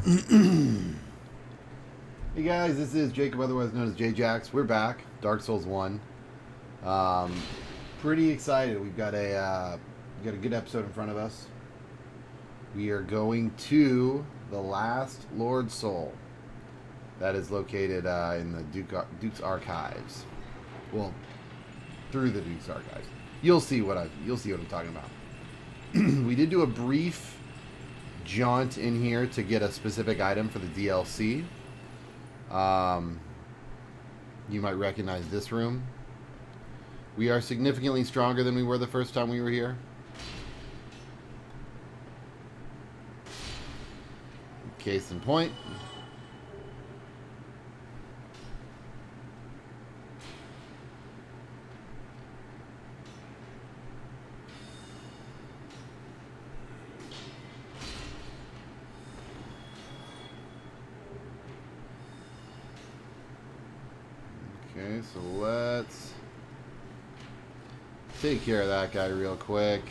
Hey guys, this is Jacob, otherwise known as JayJax. We're back, Dark Souls 1. Um, Pretty excited. We got a good episode in front of us. We are going to the last Lord Soul that is located in the Duke's Archives. Well, through the Duke's Archives. You'll see what I'm talking about. We did do a brief jaunt in here to get a specific item for the DLC. You might recognize this room. We are significantly stronger than we were the first time we were here. Case in point. Okay, so let's take care of that guy real quick.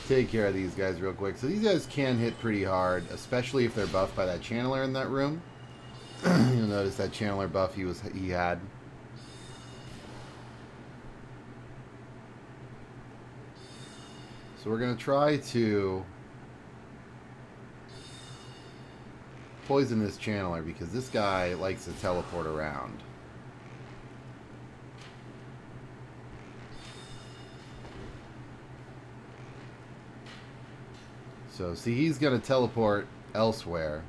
Take care of these guys real quick. So these guys can hit pretty hard, especially if they're buffed by that channeler in that room. You'll notice that channeler buff he had. So we're gonna try to poison this channeler because this guy likes to teleport around. So see, he's gonna teleport elsewhere.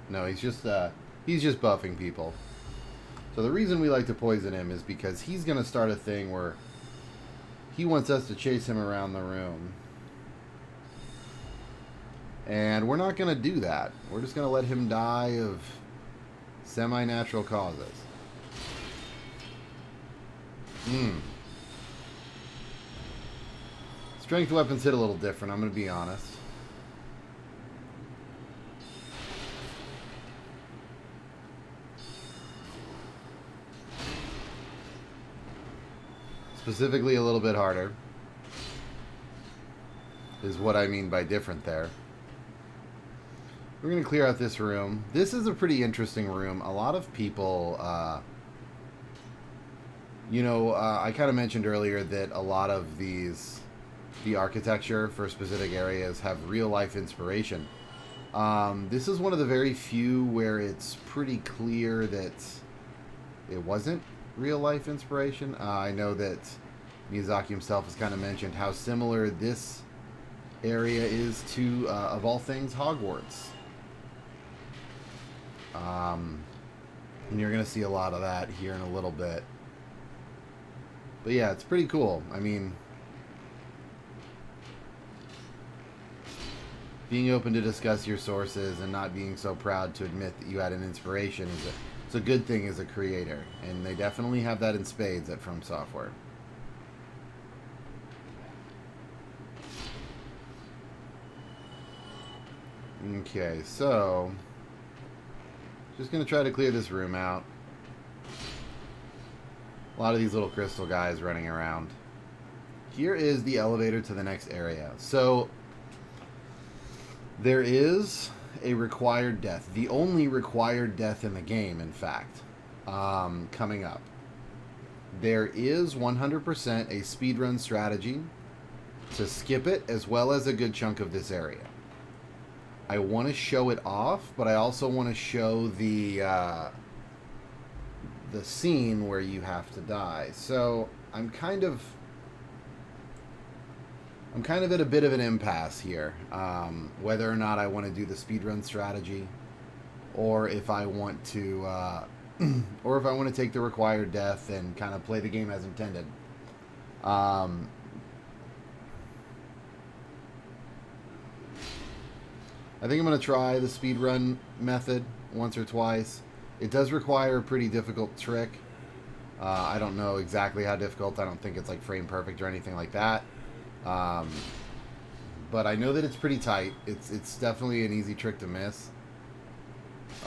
No, he's just buffing people. So the reason we like to poison him is because he's gonna start a thing where he wants us to chase him around the room. And we're not going to do that. We're just going to let him die of semi-natural causes. Strength weapons hit a little different, I'm going to be honest. Specifically a little bit harder is what I mean by different there. We're going to clear out this room. This is a pretty interesting room. A lot of people, I kind of mentioned earlier that a lot of the architecture for specific areas have real-life inspiration. This is one of the very few where it's pretty clear that it wasn't real-life inspiration. I know that Miyazaki himself has kind of mentioned how similar this area is to, of all things, Hogwarts. And you're going to see a lot of that here in a little bit. But yeah, it's pretty cool. I mean, being open to discuss your sources and not being so proud to admit that you had an inspiration it's a good thing as a creator. And they definitely have that in spades at From Software. Okay, so just going to try to clear this room out. A lot of these little crystal guys running around. Here is the elevator to the next area. So there is a required death. The only required death in the game, in fact, coming up. There is 100% a speedrun strategy to skip it, as well as a good chunk of this area. I want to show it off, but I also want to show the scene where you have to die. So I'm kind of at a bit of an impasse here, whether or not I want to do the speedrun strategy, or if I want to, take the required death and kind of play the game as intended. I think I'm going to try the speedrun method once or twice. It does require a pretty difficult trick. I don't know exactly how difficult. I don't think it's like frame perfect or anything like that. But I know that it's pretty tight. It's definitely an easy trick to miss.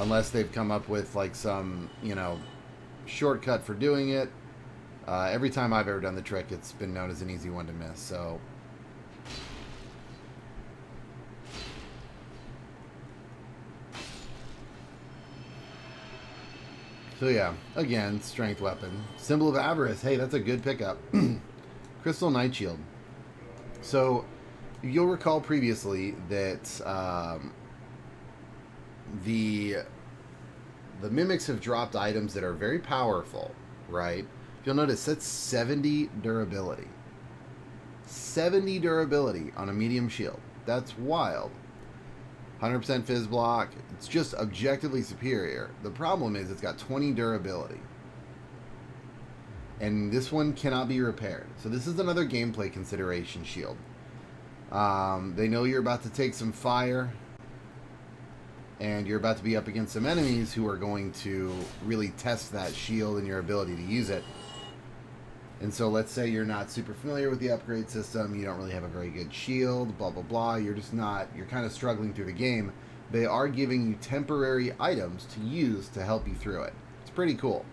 Unless they've come up with like some, shortcut for doing it. Every time I've ever done the trick, it's been known as an easy one to miss. So So yeah, again, strength weapon. Symbol of avarice. Hey, that's a good pickup. Crystal Night Shield. So you'll recall previously that the mimics have dropped items that are very powerful, right? If you'll notice, that's 70 durability. 70 durability on a medium shield. That's wild. 100% fizz block. It's just objectively superior. The problem is it's got 20 durability. And this one cannot be repaired. So this is another gameplay consideration shield. They know you're about to take some fire. And you're about to be up against some enemies who are going to really test that shield and your ability to use it. And so let's say you're not super familiar with the upgrade system, you don't really have a very good shield, blah, blah, blah. You're just not, you're kind of struggling through the game. They are giving you temporary items to use to help you through it. It's pretty cool.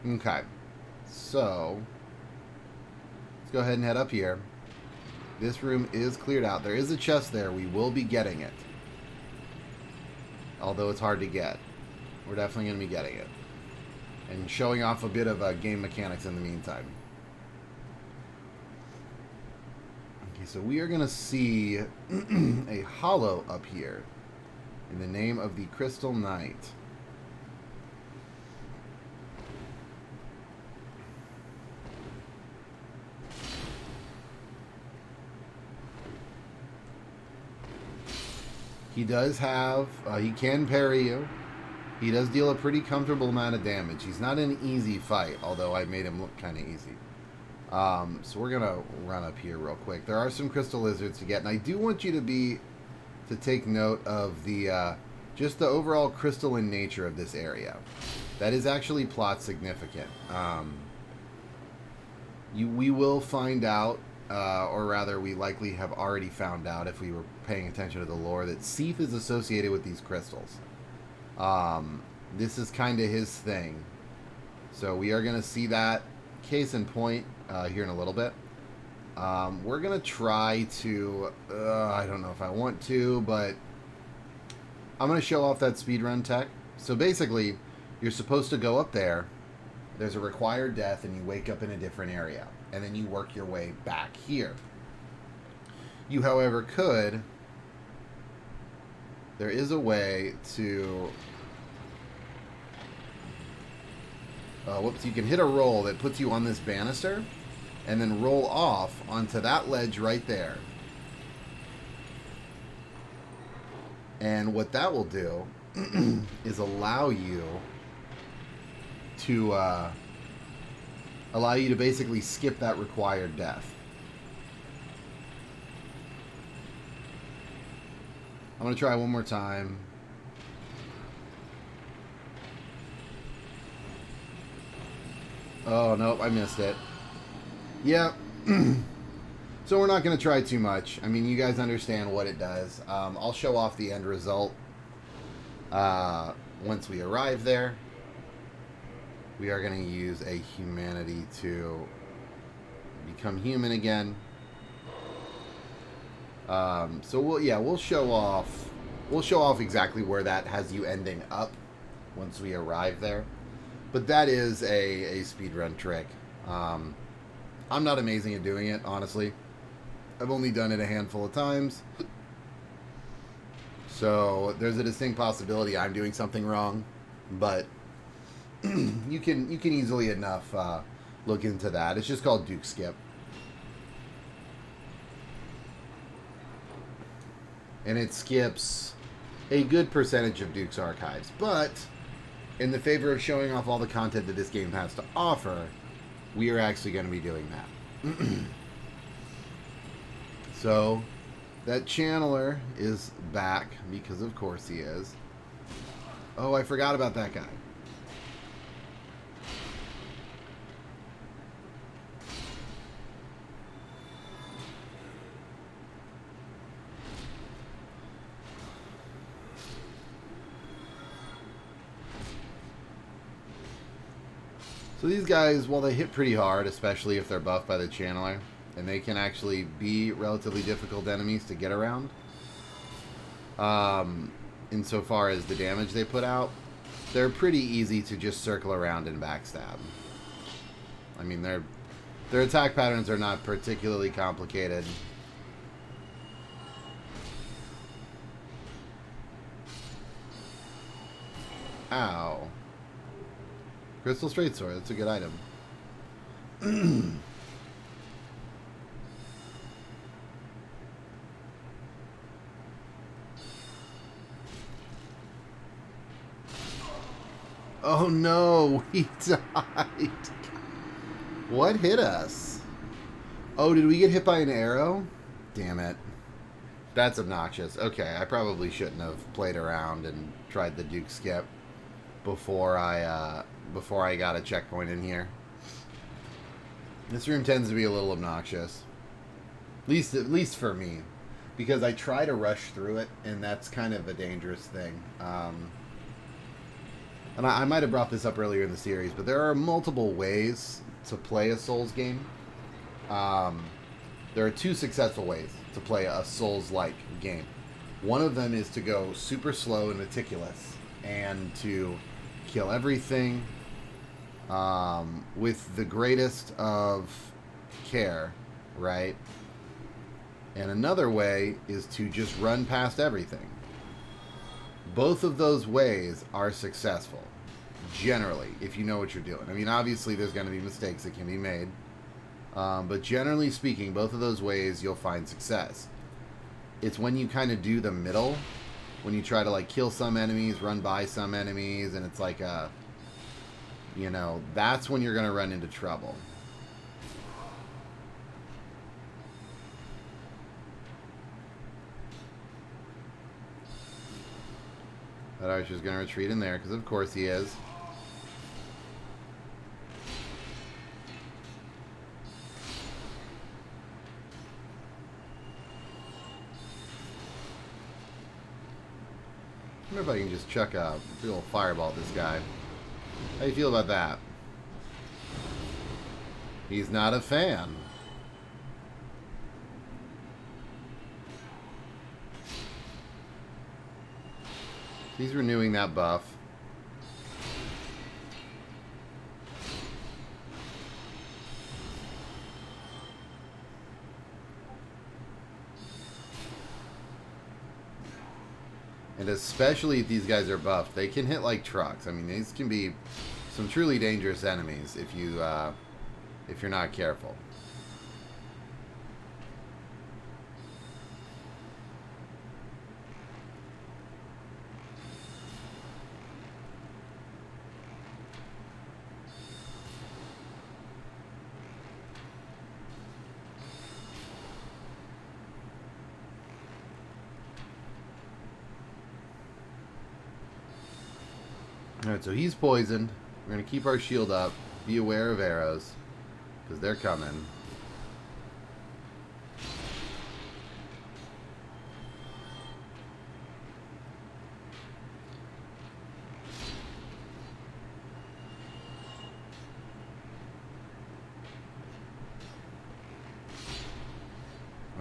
Okay. So, let's go ahead and head up here. This room is cleared out. There is a chest there. We will be getting it. Although it's hard to get. We're definitely going to be getting it. And showing off a bit of game mechanics in the meantime. Okay, so we are going to see a hollow up here in the name of the Crystal Knight. He does have, he can parry you. He does deal a pretty comfortable amount of damage. He's not an easy fight, although I made him look kind of easy. So we're going to run up here real quick. There are some crystal lizards to get, and I do want you to take note of the just the overall crystalline nature of this area. That is actually plot significant. We will find out, or rather we likely have already found out if we were paying attention to the lore, that Seath is associated with these crystals. This is kind of his thing. So we are going to see that case in point here in a little bit. We're going to try to, I don't know if I want to, but I'm going to show off that speedrun tech. So basically, you're supposed to go up there. There's a required death, and you wake up in a different area. And then you work your way back here. You, however, could... There is a way to... whoops, you can hit a roll that puts you on this banister, and then roll off onto that ledge right there. And what that will do is allow you to basically skip that required death. I'm going to try one more time. Oh, nope, I missed it. Yeah. So we're not going to try too much. I mean, you guys understand what it does. I'll show off the end result once we arrive there. We are going to use a humanity to become human again. So we'll show off exactly where that has you ending up once we arrive there. But that is a speedrun trick. I'm not amazing at doing it, honestly. I've only done it a handful of times. So there's a distinct possibility I'm doing something wrong, but you can easily enough look into that. It's just called Duke Skip. And it skips a good percentage of Duke's archives. But in the favor of showing off all the content that this game has to offer, we are actually going to be doing that. So, that channeler is back, because of course he is. Oh, I forgot about that guy. So these guys, while they hit pretty hard, especially if they're buffed by the channeler, and they can actually be relatively difficult enemies to get around, insofar as the damage they put out, they're pretty easy to just circle around and backstab. I mean, their attack patterns are not particularly complicated. Ow. Crystal Straight Sword, that's a good item. Oh no, we died. What hit us? Oh, did we get hit by an arrow? Damn it. That's obnoxious. Okay, I probably shouldn't have played around and tried the Duke skip before I got a checkpoint in here. This room tends to be a little obnoxious. At least for me. Because I try to rush through it, and that's kind of a dangerous thing. And I might have brought this up earlier in the series, but there are multiple ways to play a Souls game. There are two successful ways to play a Souls-like game. One of them is to go super slow and meticulous, and to kill everything with the greatest of care, right? And another way is to just run past everything. Both of those ways are successful, generally, if you know what you're doing. I mean, obviously, there's going to be mistakes that can be made. But generally speaking, both of those ways, you'll find success. It's when you kind of do the middle, when you try to, like, kill some enemies, run by some enemies, and it's like a, you know, that's when you're going to run into trouble. That archer's going to retreat in there, because of course he is. I wonder if I can just chuck a big old fireball at this guy. How do you feel about that? He's not a fan. He's renewing that buff. And especially if these guys are buffed, they can hit like trucks. I mean, these can be some truly dangerous enemies if you're not careful. Alright, so he's poisoned. We're going to keep our shield up. Be aware of arrows, because they're coming.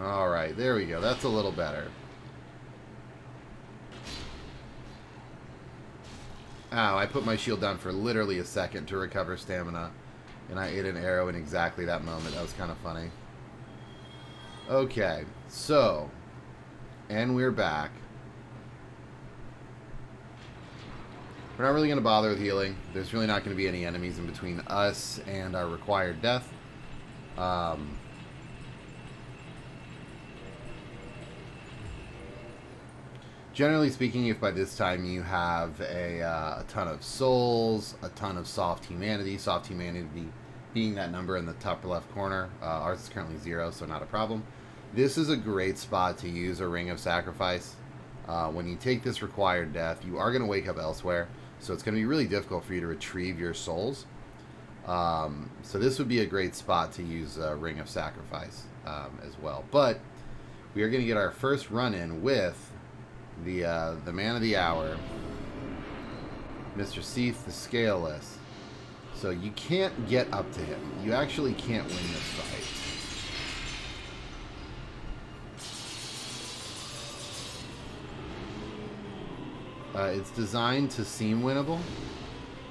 Alright, there we go. That's a little better. Ow, I put my shield down for literally a second to recover stamina, and I ate an arrow in exactly that moment. That was kind of funny. Okay, so, and we're back. We're not really going to bother with healing. There's really not going to be any enemies in between us and our required death. Generally speaking, if by this time you have a ton of souls, a ton of soft humanity being that number in the top left corner, ours is currently 0, so not a problem. This is a great spot to use a Ring of Sacrifice. When you take this required death, you are going to wake up elsewhere, so it's going to be really difficult for you to retrieve your souls. So this would be a great spot to use a Ring of Sacrifice as well. But we are going to get our first run-in with the man of the hour, Mr. Seath the Scaleless. So you can't get up to him. You actually can't win this fight. It's designed to seem winnable.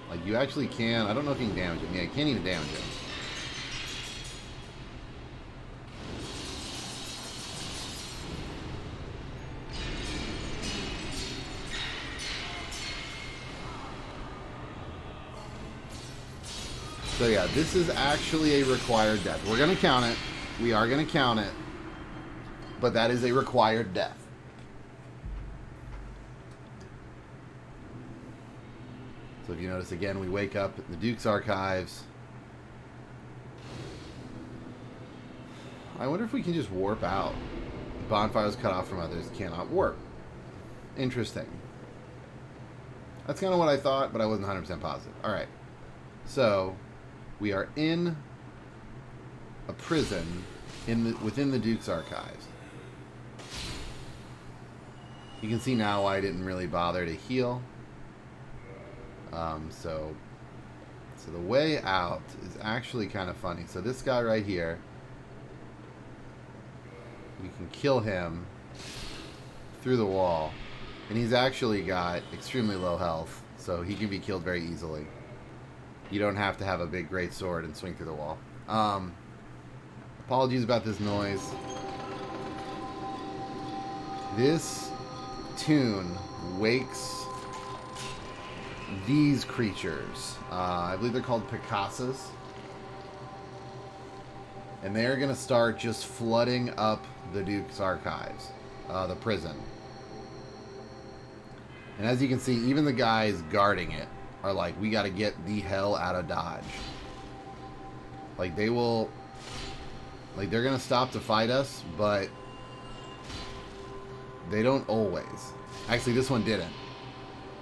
Like, you actually can... I don't know if you can damage him. Yeah, you can't even damage him. So yeah, this is actually a required death. We're going to count it. We are going to count it. But that is a required death. So if you notice, again, we wake up in the Duke's archives. I wonder if we can just warp out. Bonfires cut off from others cannot warp. Interesting. That's kind of what I thought, but I wasn't 100% positive. All right. So we are in a prison within the Duke's archives. You can see now why I didn't really bother to heal. So the way out is actually kind of funny. So this guy right here, we can kill him through the wall, and he's actually got extremely low health, so he can be killed very easily. You don't have to have a big great sword and swing through the wall. Apologies about this noise. This tune wakes these creatures. I believe they're called Picasas. And they're going to start just flooding up the Duke's archives, the prison. And as you can see, even the guys guarding it are like, we got to get the hell out of Dodge. Like, they will... Like, they're going to stop to fight us, but they don't always. Actually, this one didn't.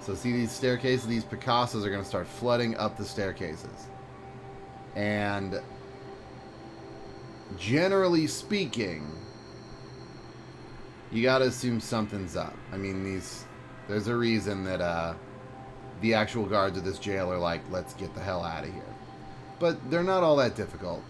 So see these staircases? These Picasas are going to start flooding up the staircases. And generally speaking, you got to assume something's up. I mean, there's a reason that the actual guards of this jail are like, let's get the hell out of here. But they're not all that difficult.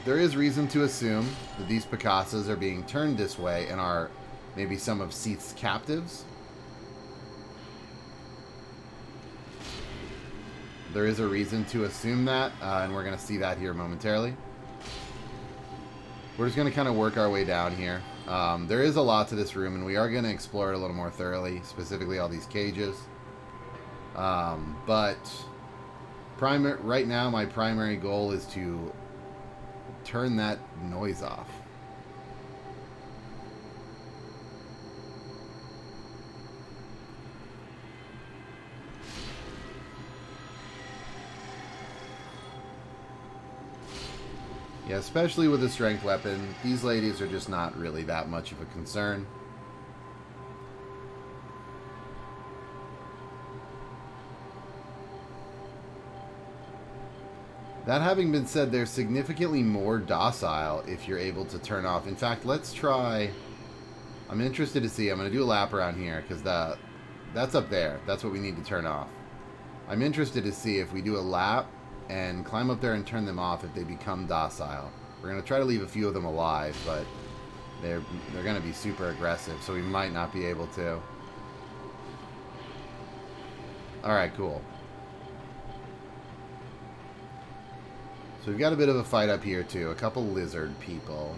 There is reason to assume that these Picasas are being turned this way and are maybe some of Seath's captives. There is a reason to assume that, and we're going to see that here momentarily. We're just going to kind of work our way down here. There is a lot to this room, and we are going to explore it a little more thoroughly, specifically all these cages. But right now, my primary goal is to turn that noise off. Yeah, especially with a strength weapon, these ladies are just not really that much of a concern. That having been said, they're significantly more docile if you're able to turn off. In fact, let's try... I'm interested to see. I'm going to do a lap around here because that's up there. That's what we need to turn off. I'm interested to see if we do a lap and climb up there and turn them off if they become docile. We're going to try to leave a few of them alive, but they're going to be super aggressive, so we might not be able to. Alright, cool. So we've got a bit of a fight up here, too. A couple lizard people.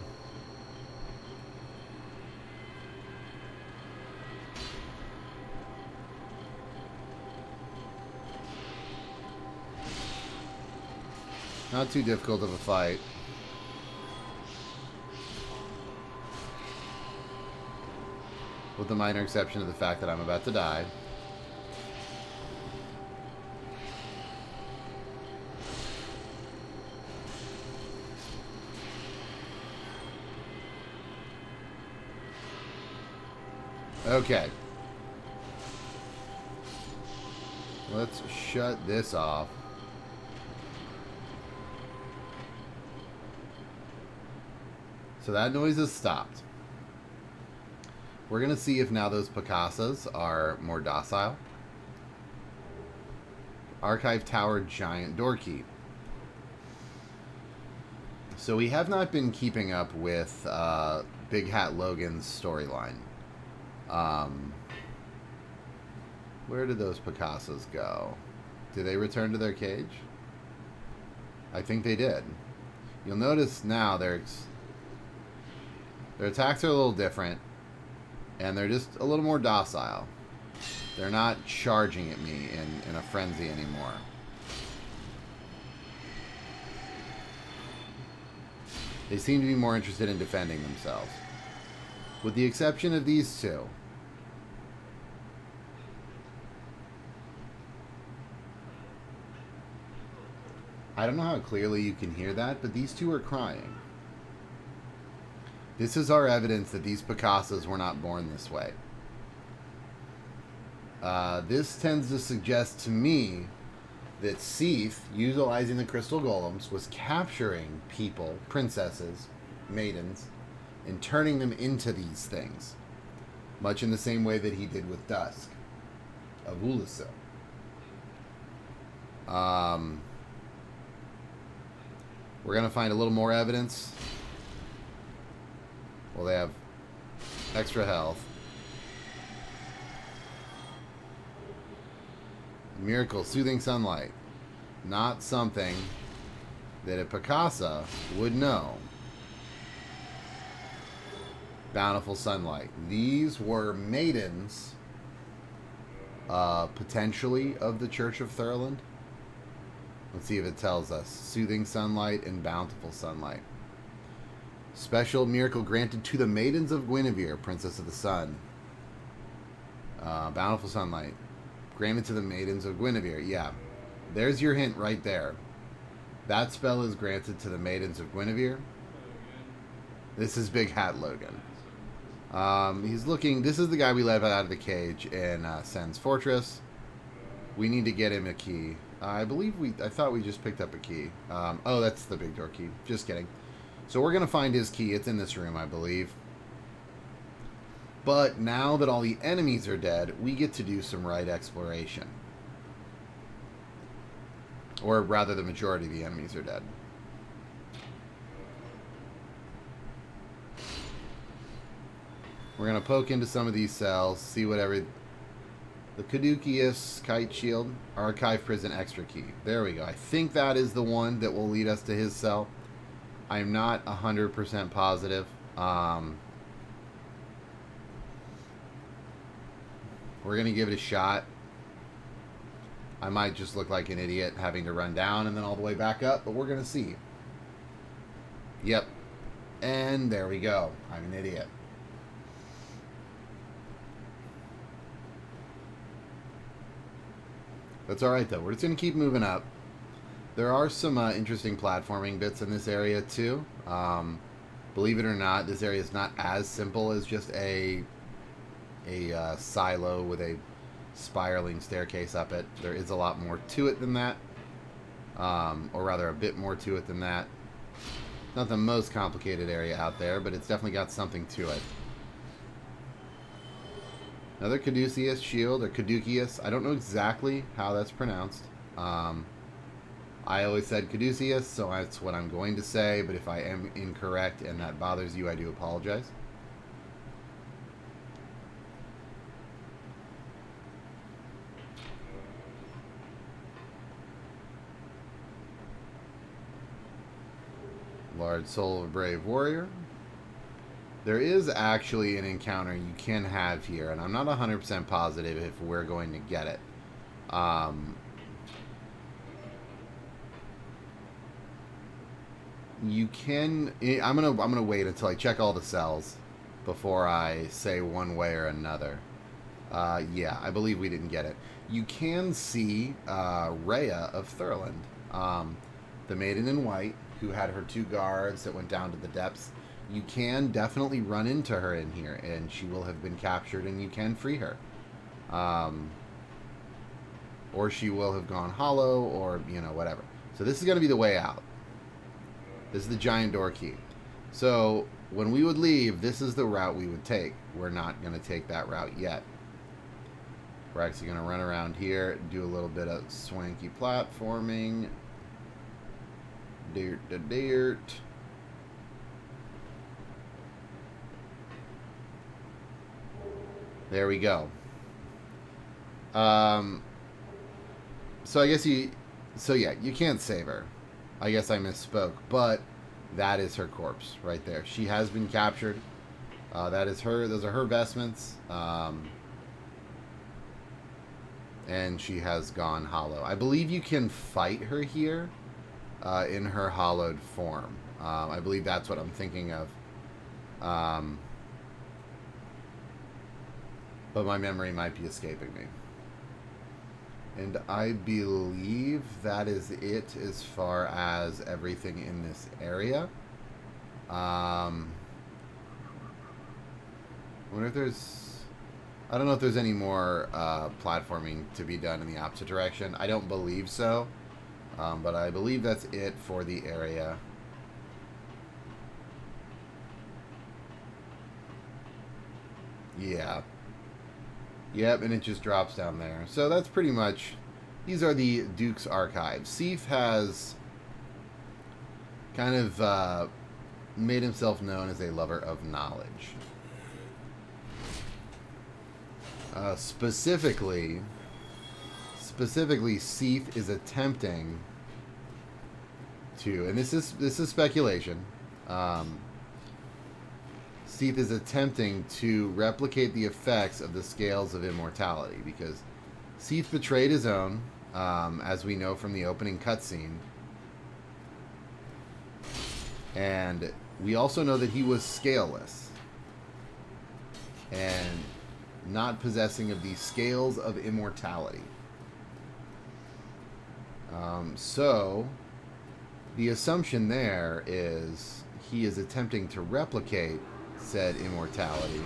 Not too difficult of a fight. With the minor exception of the fact that I'm about to die. Okay. Let's shut this off. So that noise has stopped. We're going to see if now those Picasas are more docile. Archive Tower Giant Door Key. So we have not been keeping up with Big Hat Logan's storyline. Where did those Picassos go? Did they return to their cage? I think they did. You'll notice now their attacks are a little different, and they're just a little more docile. They're not charging at me in a frenzy anymore. They seem to be more interested in defending themselves. With the exception of these two. I don't know how clearly you can hear that, but these two are crying. This is our evidence that these Picassos were not born this way. This tends to suggest to me that Seath, utilizing the crystal golems, was capturing people, princesses, maidens, and turning them into these things. Much in the same way that he did with Dusk of Ulusil. We're going to find a little more evidence. Well, they have extra health. Miracle, Soothing Sunlight. Not something that a Picasa would know. Bountiful Sunlight. These were maidens, potentially, of the Church of Thurland. Let's see if it tells us. Soothing Sunlight and Bountiful Sunlight. Special miracle granted to the Maidens of Guinevere, Princess of the Sun. Bountiful Sunlight. Granted to the Maidens of Guinevere. Yeah. There's your hint right there. That spell is granted to the Maidens of Guinevere. This is Big Hat Logan. He's looking... This is the guy we let out of the cage in Sen's Fortress. We need to get him a key. I thought we just picked up a key. Oh, that's the big door key. Just kidding. So we're going to find his key. It's in this room, I believe. But now that all the enemies are dead, we get to do some right exploration. Or rather, the majority of the enemies are dead. We're going to poke into some of these cells, see whatever... The Caduceus Kite Shield, Archive Prison Extra Key. There we go. I think that is the one that will lead us to his cell. I'm not 100% positive. We're going to give it a shot. I might just look like an idiot having to run down and then all the way back up, but we're going to see. Yep. And there we go. I'm an idiot. That's alright though. We're just going to keep moving up. There are some interesting platforming bits in this area too. Believe it or not, this area is not as simple as just a silo with a spiraling staircase up it. There is a lot more to it than that. Or rather a bit more to it than that. Not the most complicated area out there, but it's definitely got something to it. Another Caduceus shield, or Caduceus. I don't know exactly how that's pronounced. I always said Caduceus, so that's what I'm going to say, but if I am incorrect and that bothers you, I do apologize. Large Soul of a Brave Warrior. There is actually an encounter you can have here, and I'm not 100% positive if we're going to get it. You can... I'm gonna wait until I check all the cells before I say one way or another. Yeah, I believe we didn't get it. You can see Rhea of Thurland, the Maiden in White, who had her 2 guards that went down to the depths. You can definitely run into her in here, and she will have been captured, and you can free her. Or she will have gone hollow, or, you know, whatever. So this is going to be the way out. This is the giant door key. So when we would leave, this is the route we would take. We're not going to take that route yet. We're actually going to run around here, do a little bit of swanky platforming. Dirt to dirt. There we go. So I guess so yeah, you can't save her. I guess I misspoke, but that is her corpse right there. She has been captured. That is her. Those are her vestments. And she has gone hollow. I believe you can fight her here in her hollowed form. I believe that's what I'm thinking of. But my memory might be escaping me. And I believe that is it as far as everything in this area. I wonder if there's... I don't know if there's any more platforming to be done in the opposite direction. I don't believe so. But I believe that's it for the area. Yeah. Yep, and it just drops down there. So that's pretty much... These are the Duke's archives. Seif has kind of made himself known as a lover of knowledge. Specifically, Seif is attempting to, and this is speculation. Seif is attempting to replicate the effects of the scales of immortality because Seif betrayed his own, as we know from the opening cutscene, and we also know that he was scaleless and not possessing of the scales of immortality. So the assumption there is he is attempting to replicate said immortality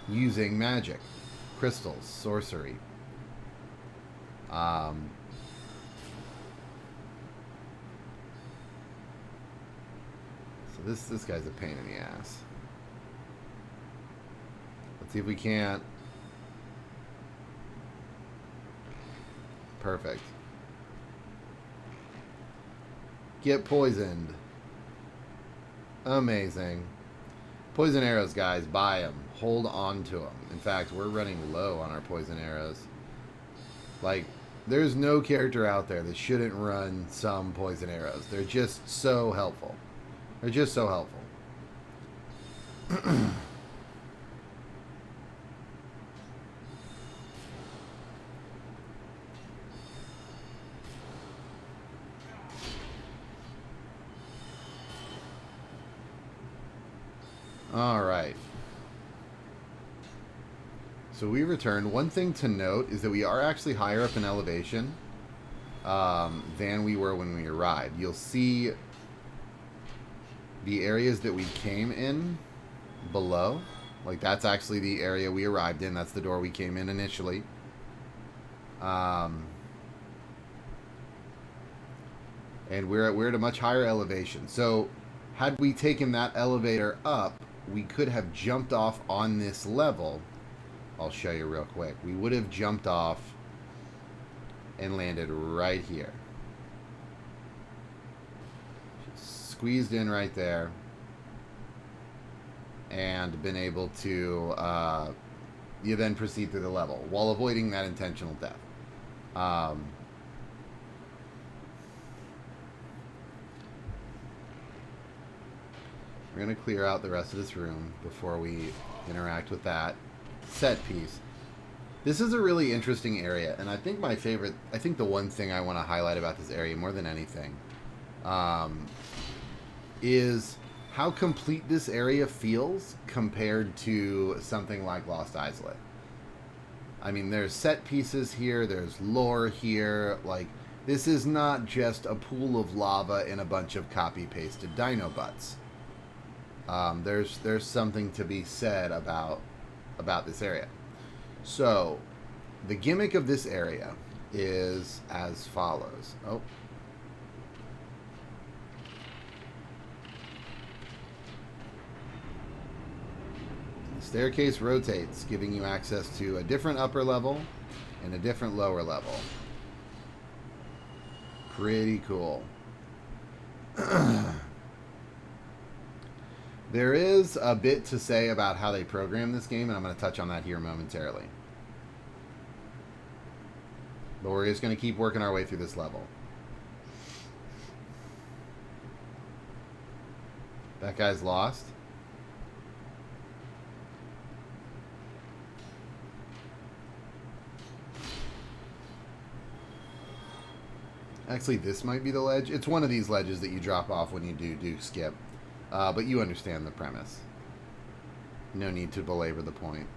using magic, crystals, sorcery. So this guy's a pain in the ass. Let's see if we can't. Perfect. Get poisoned. Amazing. Poison arrows, guys. Buy them. Hold on to them. In fact, we're running low on our poison arrows. Like, there's no character out there that shouldn't run some poison arrows. They're just so helpful. They're just so helpful. All right. So we returned. One thing to note is that we are actually higher up in elevation than we were when we arrived. You'll see the areas that we came in below. Like, that's actually the area we arrived in. That's the door we came in initially. And we're at a much higher elevation. So had we taken that elevator up, we could have jumped off on this level. I'll show you real quick. We would have jumped off and landed right here. Squeezed in right there. And been able to you then proceed through the level while avoiding that intentional death. We're going to clear out the rest of this room before we interact with that set piece. This is a really interesting area, and I think the one thing I want to highlight about this area more than anything is how complete this area feels compared to something like Lost Islet. I mean, there's set pieces here, there's lore here, like, this is not just a pool of lava and a bunch of copy-pasted dino butts. There's something to be said about this area. So, the gimmick of this area is as follows. Oh. The staircase rotates, giving you access to a different upper level and a different lower level. Pretty cool. There is a bit to say about how they program this game, and I'm going to touch on that here momentarily. But we're just going to keep working our way through this level. That guy's lost. Actually, this might be the ledge. It's one of these ledges that you drop off when you do skip. But you understand the premise. No need to belabor the point.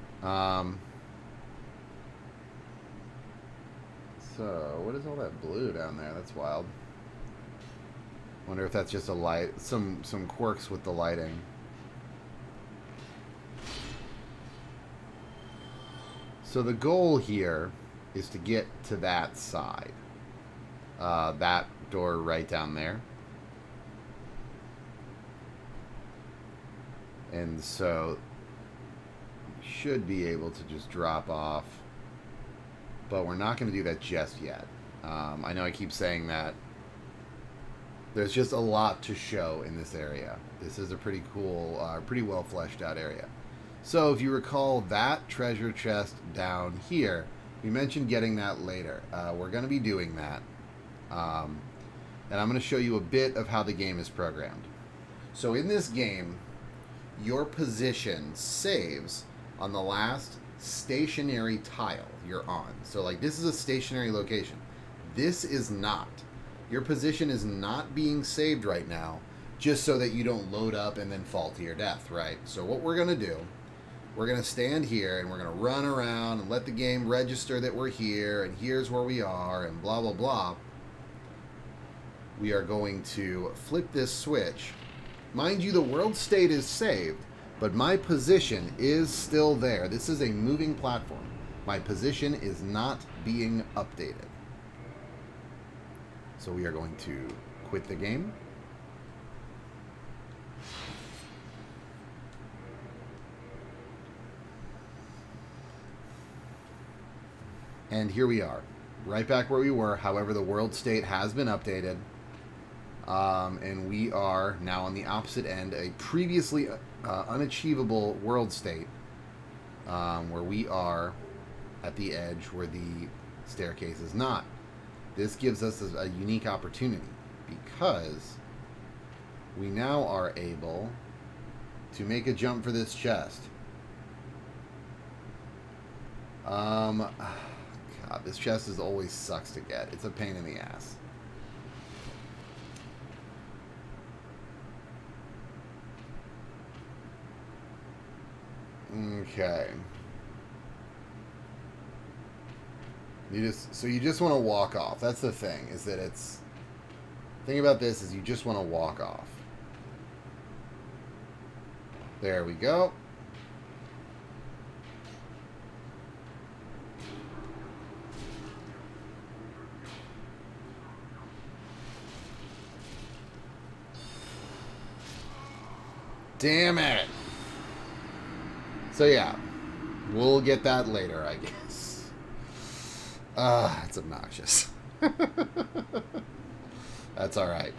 So, what is all that blue down there? That's wild. Wonder if that's just a light, some quirks with the lighting. So the goal here is to get to that side. That door right down there. And so we should be able to just drop off. But we're not going to do that just yet. I know I keep saying that. There's just a lot to show in this area. This is a pretty cool, pretty well fleshed out area. So if you recall that treasure chest down here, we mentioned getting that later. We're going to be doing that. And I'm going to show you a bit of how the game is programmed. So in this game, your position saves on the last stationary tile you're on. So like this is a stationary location. This is not. Your position is not being saved right now just so that you don't load up and then fall to your death, right? So what we're going to do, we're going to stand here and we're going to run around and let the game register that we're here and here's where we are and blah, blah, blah. We are going to flip this switch. Mind you, the world state is saved, but my position is still there. This is a moving platform. My position is not being updated. So we are going to quit the game. And here we are, right back where we were. However, the world state has been updated. And we are now on the opposite end, a previously unachievable world state, where we are at the edge where the staircase is not. This gives us a unique opportunity because we now are able to make a jump for this chest. God, this chest is always sucks to get. It's a pain in the ass. Okay. You just want to walk off. That's the thing, is that the thing about this is you just want to walk off. There we go. Damn it. So yeah, we'll get that later, I guess. It's obnoxious. That's alright.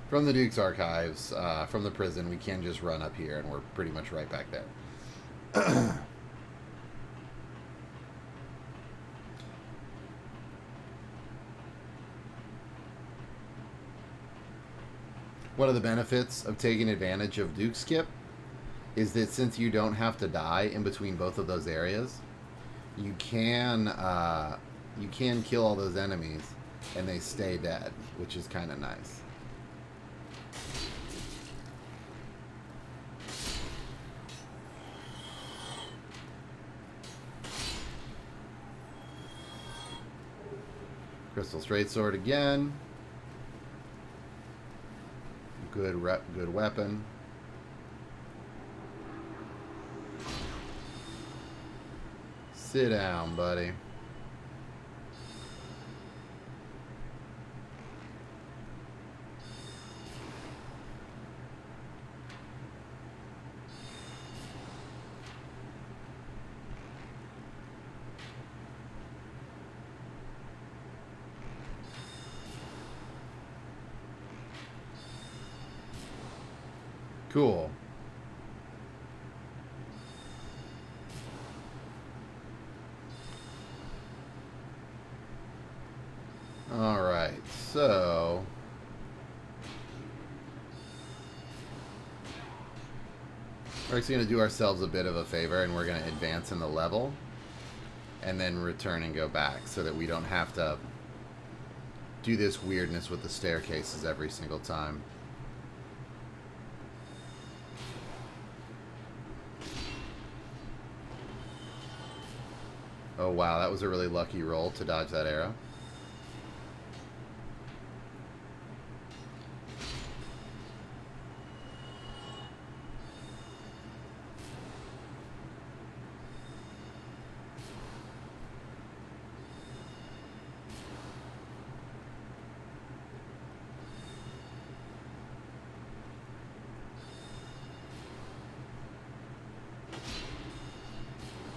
From the Duke's archives, from the prison, we can just run up here and we're pretty much right back there. One of the benefits of taking advantage of Duke Skip is that since you don't have to die in between both of those areas, you can kill all those enemies and they stay dead, which is kind of nice. Crystal Straight Sword again. Good weapon. Sit down, buddy. Cool. Alright, so... we're actually going to do ourselves a bit of a favor, and we're going to advance in the level, and then return and go back, so that we don't have to do this weirdness with the staircases every single time. Oh wow, that was a really lucky roll to dodge that arrow.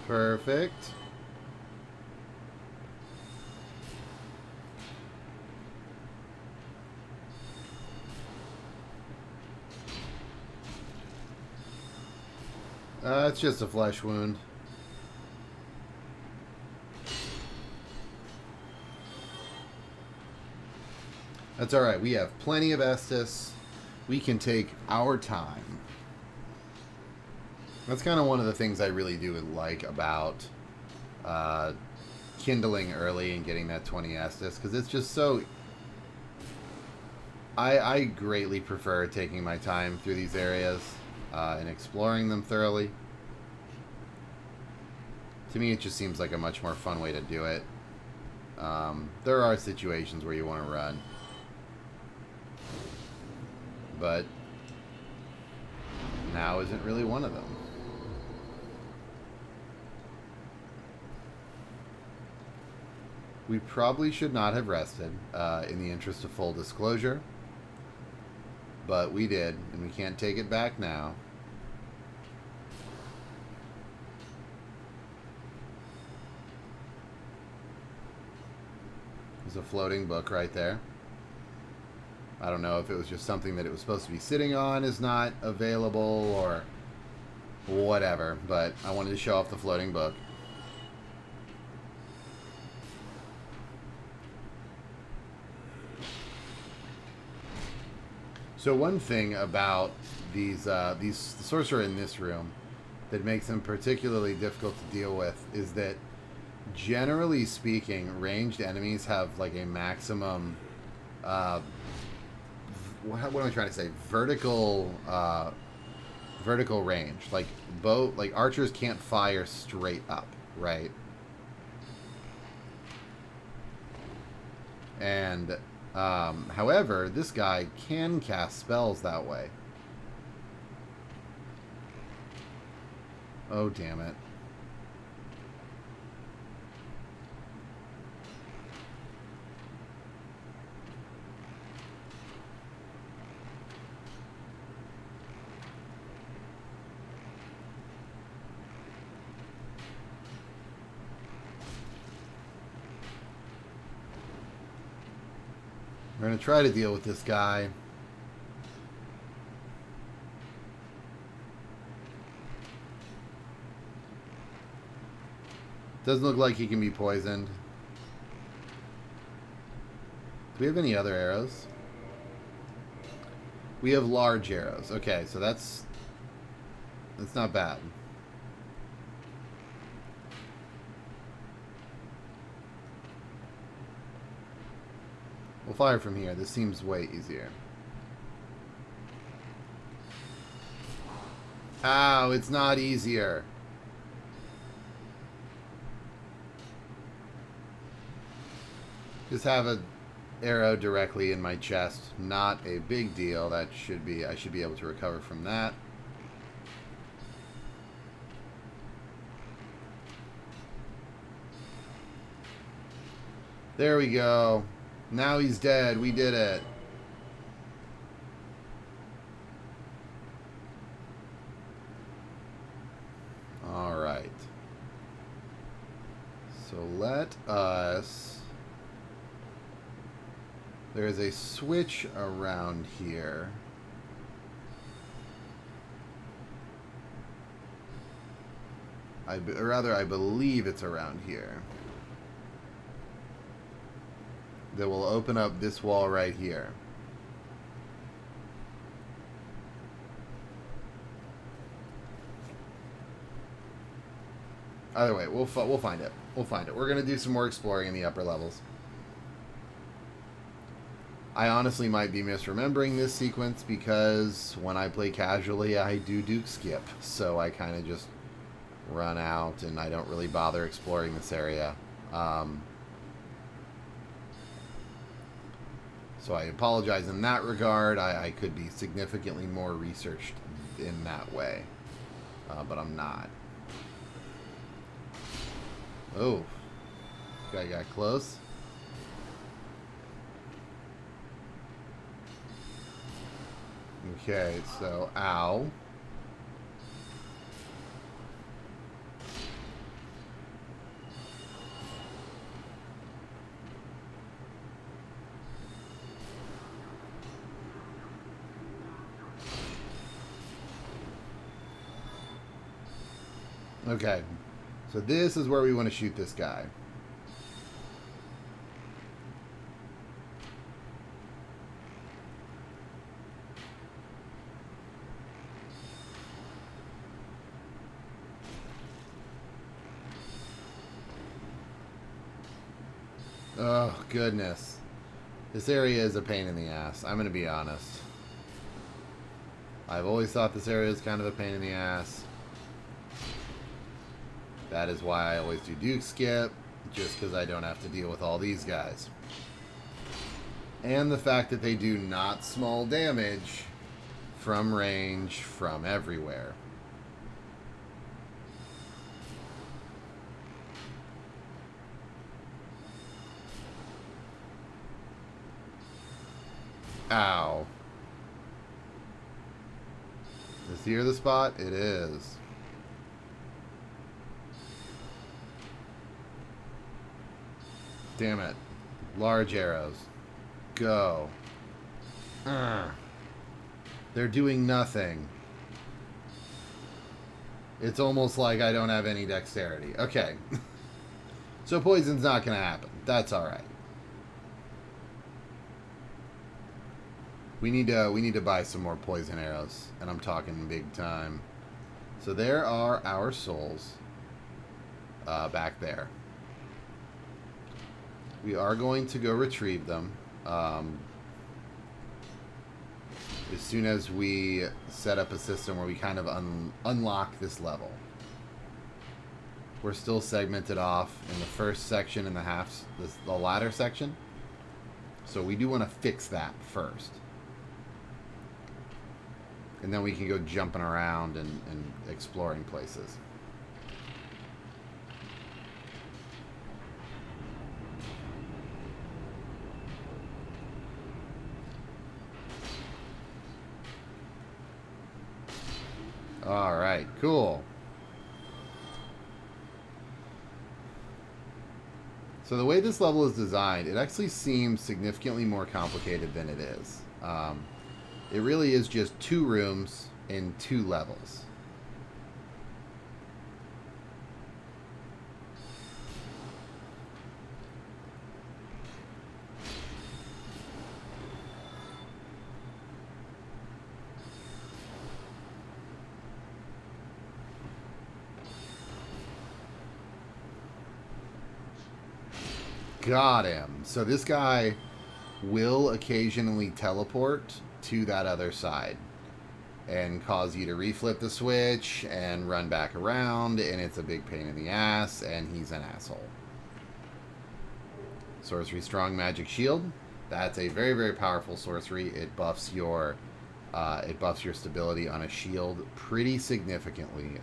Perfect. It's just a flesh wound. That's alright. We have plenty of Estus. We can take our time. That's kind of one of the things I really do like about kindling early and getting that 20 Estus, because it's just so... I greatly prefer taking my time through these areas and exploring them thoroughly. To me, it just seems like a much more fun way to do it. There are situations where you want to run, but now isn't really one of them. We probably should not have rested, in the interest of full disclosure, but we did, and we can't take it back now. There's a floating book right there. I don't know if it was just something that it was supposed to be sitting on is not available or whatever, but I wanted to show off the floating book. So one thing about these the sorcerer in this room that makes them particularly difficult to deal with is that, generally speaking, ranged enemies have like a maximum what am I trying to say? Vertical range. Like archers can't fire straight up, right? And however, this guy can cast spells that way. Oh, damn it. We're going to try to deal with this guy. Doesn't look like he can be poisoned. Do we have any other arrows? We have large arrows. Okay, so that's not bad. We'll fire from here. This seems way easier. Ow, it's not easier. Just have an arrow directly in my chest. Not a big deal. That should be, I should be able to recover from that. There we go. Now he's dead. We did it. All right. So let us... There's a switch around here. I believe it's around here. That will open up this wall right here. Either way, we'll find it. We'll find it. We're going to do some more exploring in the upper levels. I honestly might be misremembering this sequence because when I play casually, I do Duke skip. So I kind of just run out and I don't really bother exploring this area. So I apologize in that regard. I could be significantly more researched in that way. But I'm not. Oh. Guy got close. Okay, so ow. Okay, so this is where we want to shoot this guy. Oh, goodness. This area is a pain in the ass. I'm going to be honest. I've always thought this area is kind of a pain in the ass. That is why I always do Duke skip, just because I don't have to deal with all these guys. And the fact that they do not small damage from range from everywhere. Ow. Is here the spot? It is. Damn it. Large arrows. Go. They're doing nothing. It's almost like I don't have any dexterity. Okay. So poison's not going to happen. That's alright. We need to buy some more poison arrows. And I'm talking big time. So there are our souls. Back there. We are going to go retrieve them as soon as we set up a system where we kind of unlock this level. We're still segmented off in the first section and the latter section. So we do want to fix that first. And then we can go jumping around and exploring places. Alright, cool. So the way this level is designed, it actually seems significantly more complicated than it is. It really is just 2 rooms in 2 levels. Got him. So this guy will occasionally teleport to that other side and cause you to reflip the switch and run back around, and it's a big pain in the ass, and he's an asshole. Sorcery Strong Magic Shield. That's a very, very powerful sorcery. It buffs your stability on a shield pretty significantly.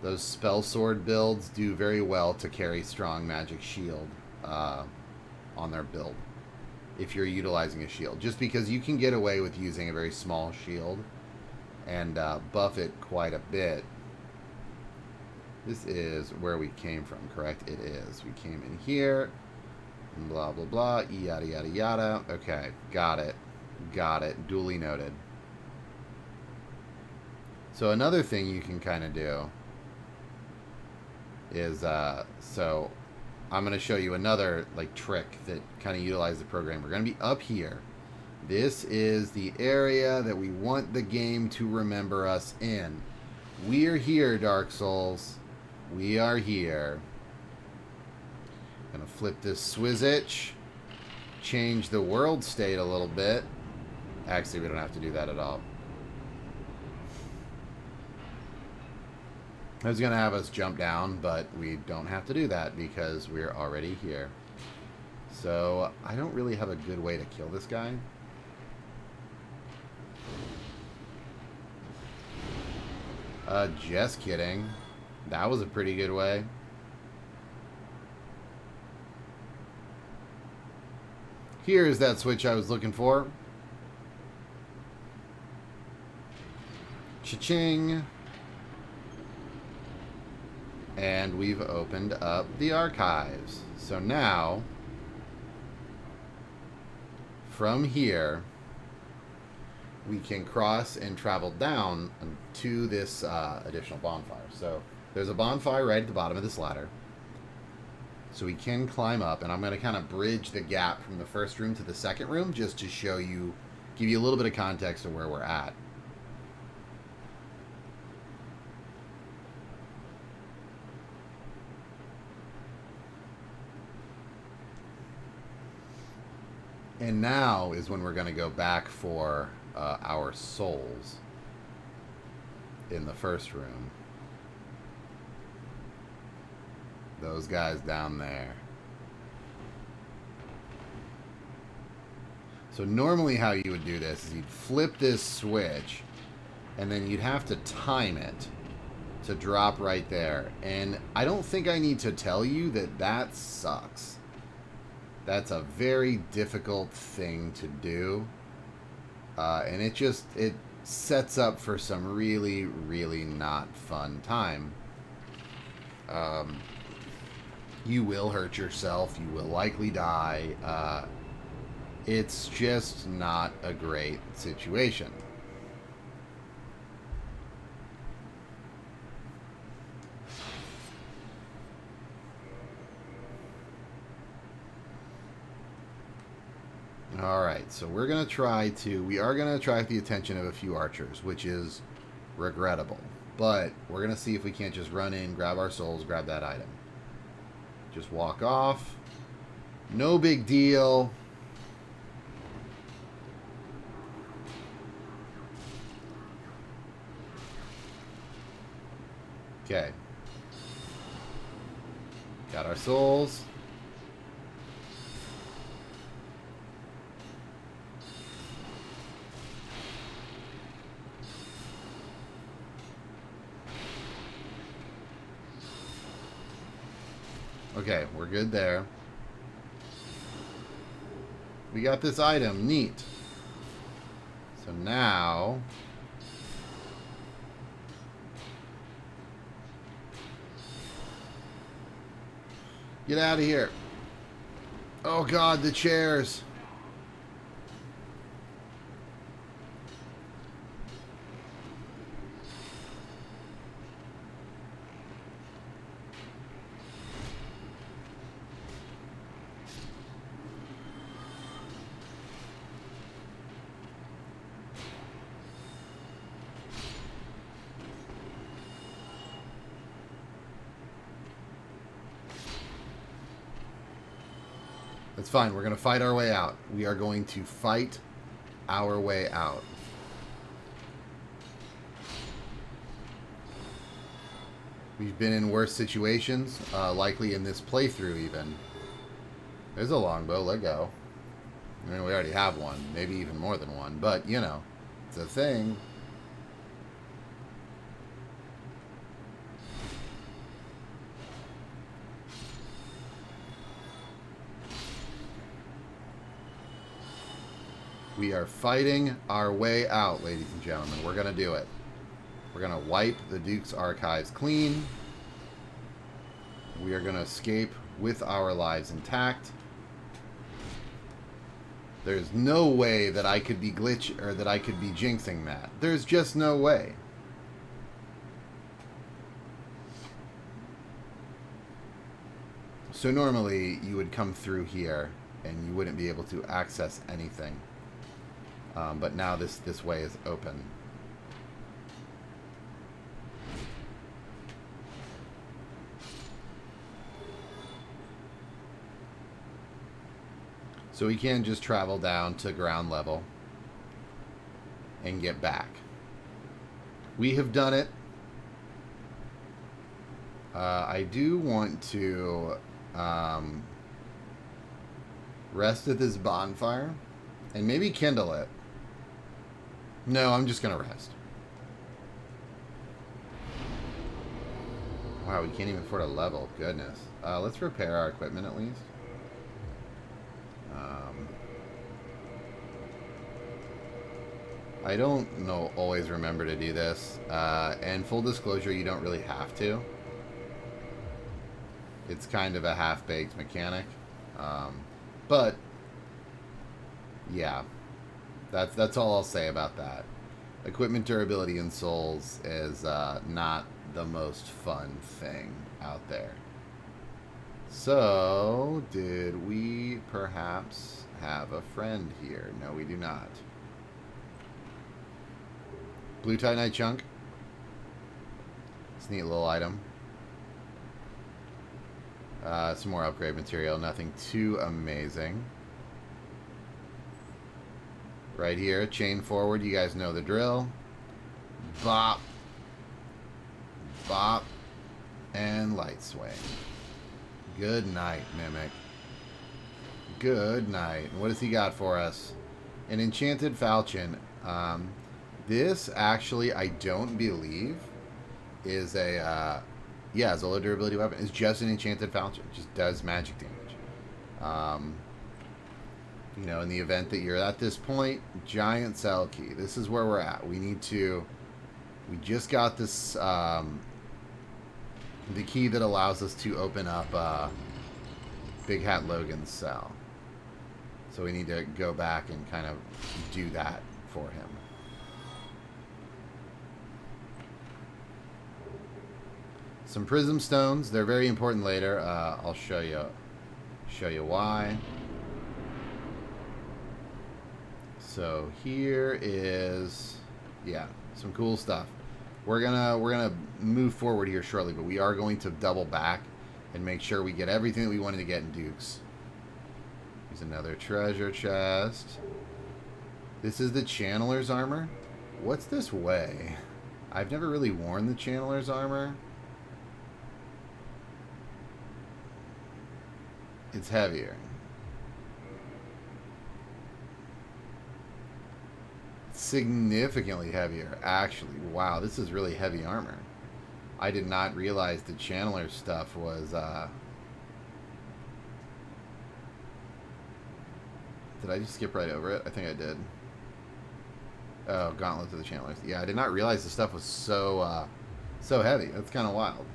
Those spell sword builds do very well to carry Strong Magic Shield on their build if you're utilizing a shield. Just because you can get away with using a very small shield and buff it quite a bit. This is where we came from, correct? It is. We came in here. Blah, blah, blah. Yada, yada, yada. Okay. Got it. Got it. Duly noted. So another thing you can kind of do is, so I'm going to show you another like trick that kind of utilizes the program. We're going to be up here. This is the area that we want the game to remember us in. We're here, Dark Souls. We are here. Gonna flip this Swizzitch. Change the world state a little bit. Actually, we don't have to do that at all. I was gonna have us jump down, but we don't have to do that because we're already here. So, I don't really have a good way to kill this guy. Just kidding. That was a pretty good way. Here's that switch I was looking for. Cha-ching. And we've opened up the archives. So now, from here, we can cross and travel down to this additional bonfire. So there's a bonfire right at the bottom of this ladder. So we can climb up, and I'm going to kind of bridge the gap from the first room to the second room just to show you, give you a little bit of context of where we're at. And now is when we're going to go back for our souls in the first room. Those guys down there. So normally how you would do this is you'd flip this switch and then you'd have to time it to drop right there. And I don't think I need to tell you that that sucks. That's a very difficult thing to do. And it sets up for some really, really not fun time. You will hurt yourself. You will likely die. It's just not a great situation. Alright, so we are going to try to attract the attention of a few archers, which is regrettable. But we're going to see if we can't just run in, grab our souls, grab that item. Just walk off. No big deal. Okay. Got our souls. Okay, we're good there. We got this item. Neat. So now... get out of here. Oh God, the chairs. That's fine. We're going to fight our way out. We are going to fight our way out. We've been in worse situations, likely in this playthrough even. There's a longbow. Let go. I mean, we already have one. Maybe even more than one. But, you know, it's a thing. We are fighting our way out, ladies and gentlemen. We're going to do it. We're going to wipe the Duke's archives clean. We are going to escape with our lives intact. There's no way that I could be that I could be jinxing that. There's just no way. So normally you would come through here and you wouldn't be able to access anything. But now this way is open. So we can just travel down to ground level and get back. We have done it. I do want to rest at this bonfire and maybe kindle it. No, I'm just going to rest. Wow, we can't even afford a level. Goodness. Let's repair our equipment at least. I don't always remember to do this. And full disclosure, you don't really have to. It's kind of a half-baked mechanic. But, yeah. That's all I'll say about that. Equipment durability in Souls is not the most fun thing out there. So, did we perhaps have a friend here? No, we do not. Blue Titanite chunk. It's a neat little item. Some more upgrade material. Nothing too amazing. Right here, chain forward. You guys know the drill. Bop. Bop. And light swing. Good night, Mimic. Good night. What has he got for us? An enchanted falchion. This actually, I don't believe, is a yeah, it's a low durability weapon. It's just an enchanted falchion. It just does magic damage. You know, in the event that you're at this point, giant cell key. This is where we're at. We just got this, the key that allows us to open up Big Hat Logan's cell. So we need to go back and kind of do that for him. Some prism stones. They're very important later. I'll show you why. So here is, yeah, some cool stuff. We're gonna move forward here shortly, but we are going to double back and make sure we get everything that we wanted to get in Dukes. Here's another treasure chest. This is the Channeler's armor. What's this weigh? I've never really worn the Channeler's armor. It's heavier. Significantly heavier, actually. Wow, this is really heavy armor. I did not realize the Channeler stuff was, Did I just skip right over it? I think I did. Oh, Gauntlets of the Channelers. Yeah, I did not realize the stuff was so, so heavy. That's kind of wild.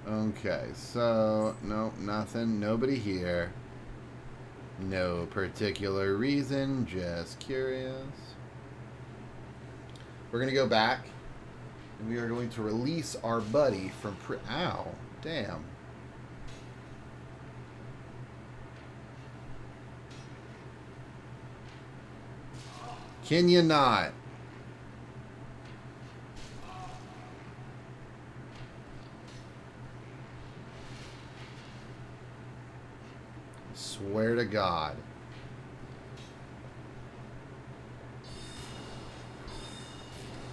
Okay, so, nope, nothing. Nobody here. No particular reason, just curious. We're going to go back, and we are going to release our buddy from ow, damn. Can you not? Swear to God.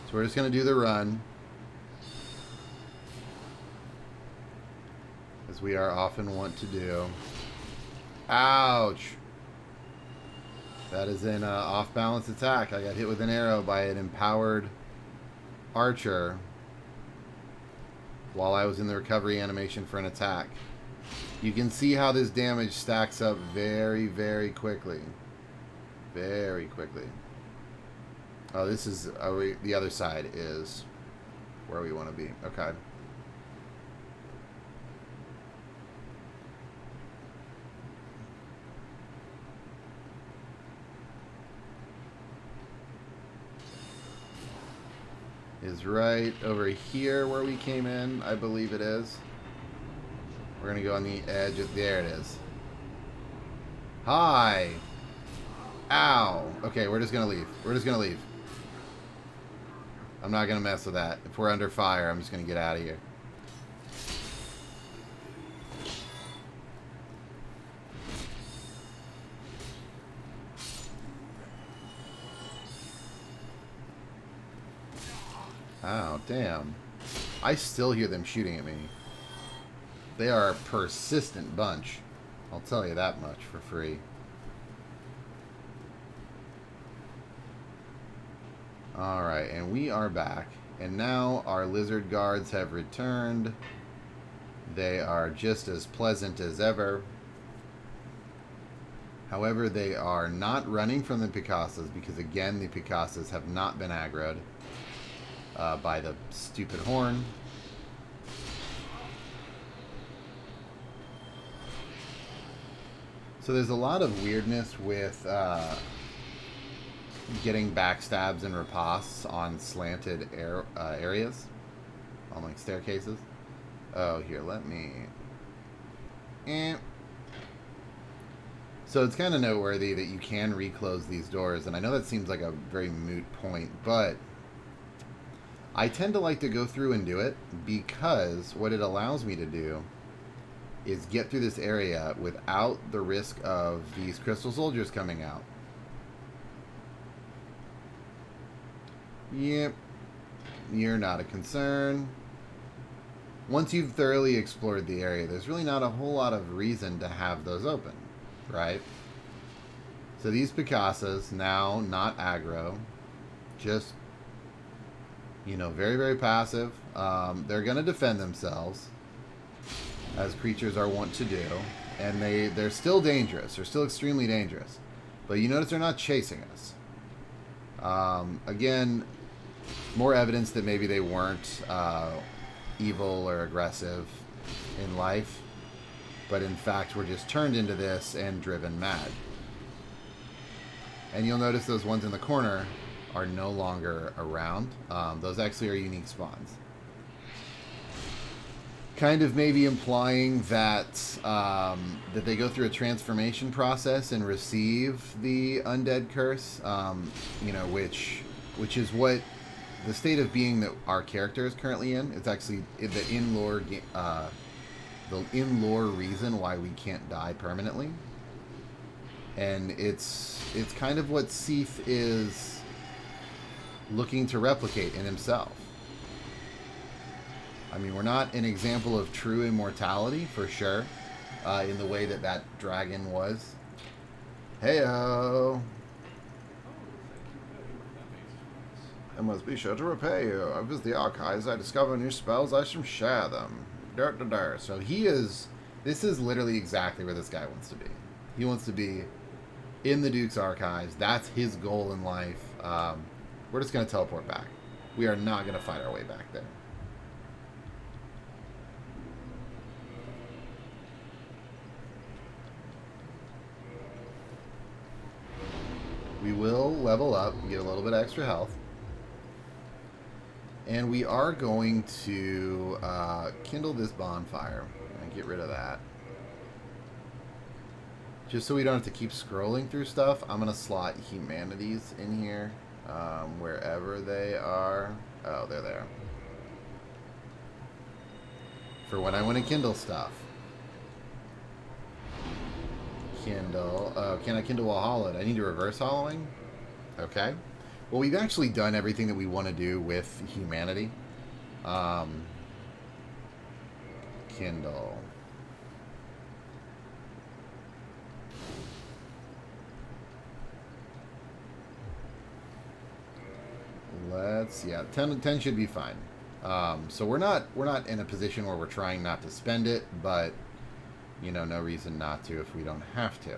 So we're just going to do the run, as we are often wont to do. Ouch. That is an off-balance attack. I got hit with an arrow by an empowered archer while I was in the recovery animation for an attack. You can see how this damage stacks up very, very quickly. Very quickly. Oh, this is... the other side is where we want to be. Okay. is right over here where we came in. I believe it is. We're going to go on the edge. There it is. Hi. Ow. Okay, we're just going to leave. We're just going to leave. I'm not going to mess with that. If we're under fire, I'm just going to get out of here. Oh, damn. I still hear them shooting at me. They are a persistent bunch. I'll tell you that much for free. Alright, and we are back. And now our lizard guards have returned. They are just as pleasant as ever. However, they are not running from the Picassos because, again, the Picassos have not been aggroed by the stupid horn. So there's a lot of weirdness with getting backstabs and ripostes on slanted areas, on like staircases. Oh, here, let me... So it's kind of noteworthy that you can reclose these doors, and I know that seems like a very moot point, but I tend to like to go through and do it because what it allows me to do is get through this area without the risk of these crystal soldiers coming out. Yep, you're not a concern. Once you've thoroughly explored the area, there's really not a whole lot of reason to have those open, right? So these Picassos, now not aggro, just, you know, very, very passive. They're going to defend themselves, as creatures are wont to do, and they're still dangerous. They're still extremely dangerous. But you notice they're not chasing us. Again, more evidence that maybe they weren't evil or aggressive in life, but in fact were just turned into this and driven mad. And you'll notice those ones in the corner are no longer around. Those actually are unique spawns. Kind of maybe implying that that they go through a transformation process and receive the undead curse, you know, which is what the state of being that our character is currently in. It's actually the in-lore reason why we can't die permanently, and it's kind of what Seath is looking to replicate in himself. I mean, we're not an example of true immortality, for sure, in the way that that dragon was. Heyo! I must be sure to repay you. I visit the archives. I discover new spells. I shall share them. So he is... This is literally exactly where this guy wants to be. He wants to be in the Duke's archives. That's his goal in life. We're just going to teleport back. We are not going to fight our way back there. We will level up, get a little bit extra health. And we are going to kindle this bonfire and get rid of that. Just so we don't have to keep scrolling through stuff, I'm going to slot humanities in here, wherever they are. Oh, they're there. For when I want to kindle stuff. Kindle. Can I kindle while hollowed? I need to reverse hollowing? Okay. Well, we've actually done everything that we want to do with humanity. Kindle. Yeah, 10 should be fine. So we're not in a position where we're trying not to spend it, but you know, no reason not to if we don't have to.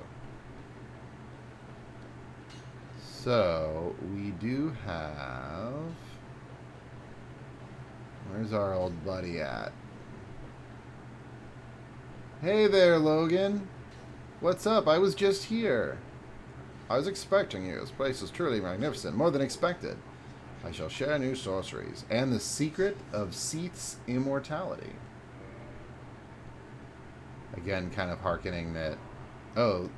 So we do have... Where's our old buddy at? Hey there, Logan. What's up? I was just here. I was expecting you. This place is truly magnificent. More than expected. I shall share new sorceries and the secret of Seath's immortality. Again, kind of hearkening that, oh,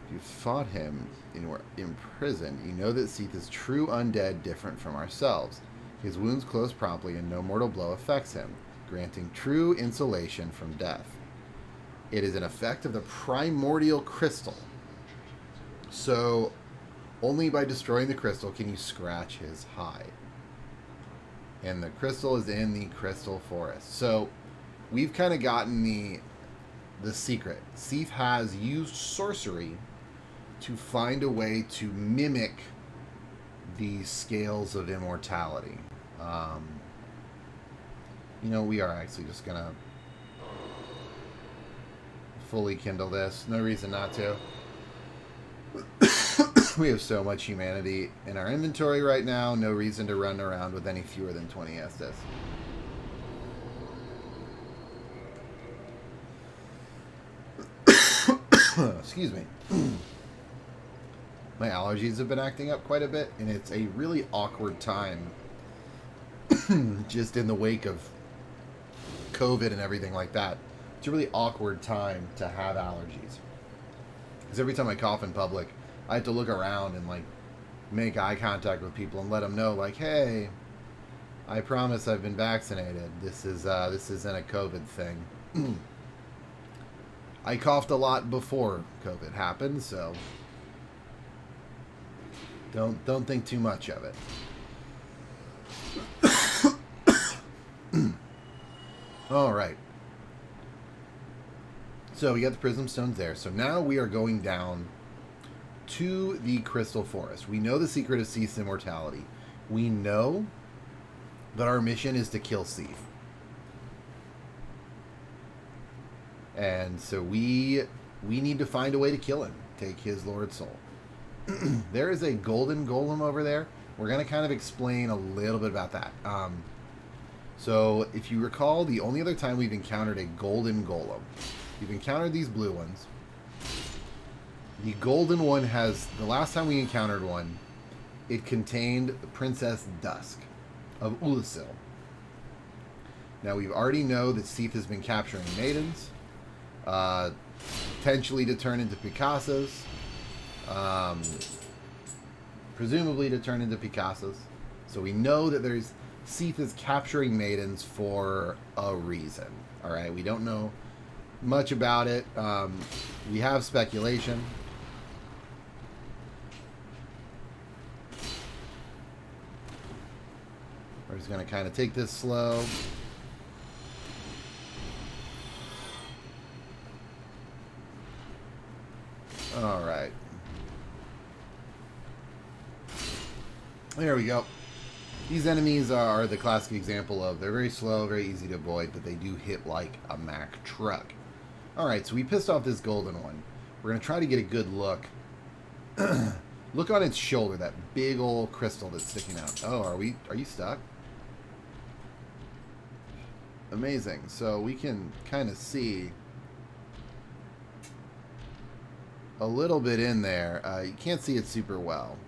if you fought him and were imprisoned, you know that Seath is true undead, different from ourselves. His wounds close promptly and no mortal blow affects him, granting true insulation from death. It is an effect of the primordial crystal. So, only by destroying the crystal can you scratch his hide. And the crystal is in the crystal forest. So, we've kind of gotten the secret. Seath has used sorcery to find a way to mimic the scales of immortality. We are actually just going to fully kindle this. No reason not to. We have so much humanity in our inventory right now. No reason to run around with any fewer than 20 Estus. Excuse me. My allergies have been acting up quite a bit, and it's a really awkward time just in the wake of COVID and everything like that. It's a really awkward time to have allergies. Because every time I cough in public, I have to look around and make eye contact with people and let them know, hey, I promise I've been vaccinated. This isn't a COVID thing. I coughed a lot before COVID happened, so don't think too much of it. All right. So we got the prism stones there. So now we are going down to the crystal forest. We know the secret of Seath's immortality. We know that our mission is to kill Seath. And so we need to find a way to kill him. Take his Lord Soul. There is a golden golem over there. We're going to kind of explain a little bit about that. So if you recall, the only other time we've encountered a golden golem, we've encountered these blue ones. The golden one the last time we encountered one, it contained the Princess Dusk of Ulasil. Now we already know that Seath has been capturing maidens, potentially to turn into Picassos, presumably to turn into Picassos. So we know that Seath is capturing maidens for a reason. All right, we don't know much about it. We have speculation. We're just going to kind of take this slow. All right. There we go. These enemies are the classic example of they're very slow, very easy to avoid, but they do hit like a Mack truck. All right, so we pissed off this golden one. We're going to try to get a good look. Look on its shoulder, that big old crystal that's sticking out. Oh, are you stuck? Amazing. So we can kind of see a little bit in there. You can't see it super well.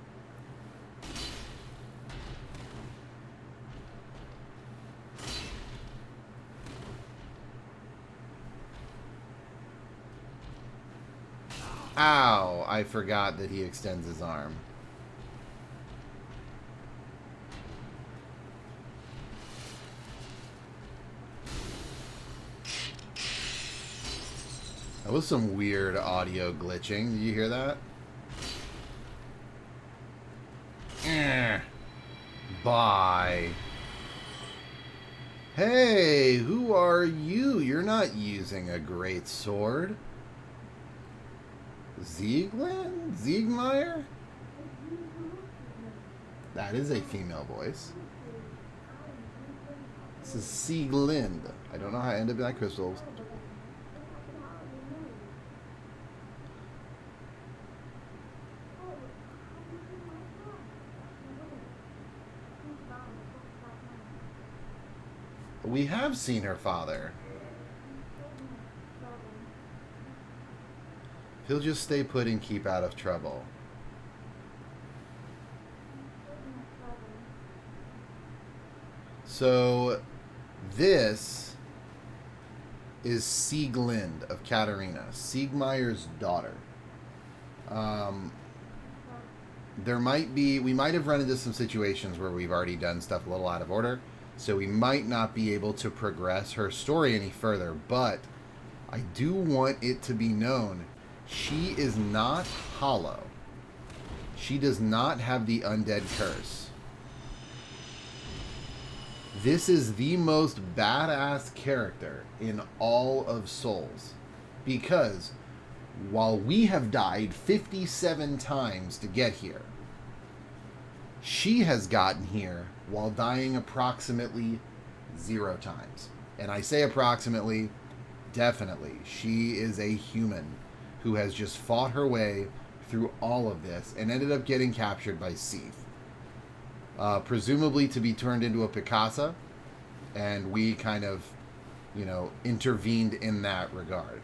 Ow! I forgot that he extends his arm. That was some weird audio glitching. Did you hear that? Bye. Hey, who are you? You're not using a great sword. Ziegmeyer? That is a female voice. This is Sieglind. I don't know how I ended up in that crystal. We have seen her father. He'll just stay put and keep out of trouble. So this is Sieglind of Katarina, Siegmeyer's daughter. We might have run into some situations where we've already done stuff a little out of order, so we might not be able to progress her story any further, but I do want it to be known she is not hollow. She does not have the undead curse. This is the most badass character in all of Souls, because while we have died 57 times to get here, she has gotten here while dying approximately 0 times. And I say approximately, definitely. She is a human who has just fought her way through all of this and ended up getting captured by Seath. Presumably to be turned into a Picasa, and we kind of, intervened in that regard.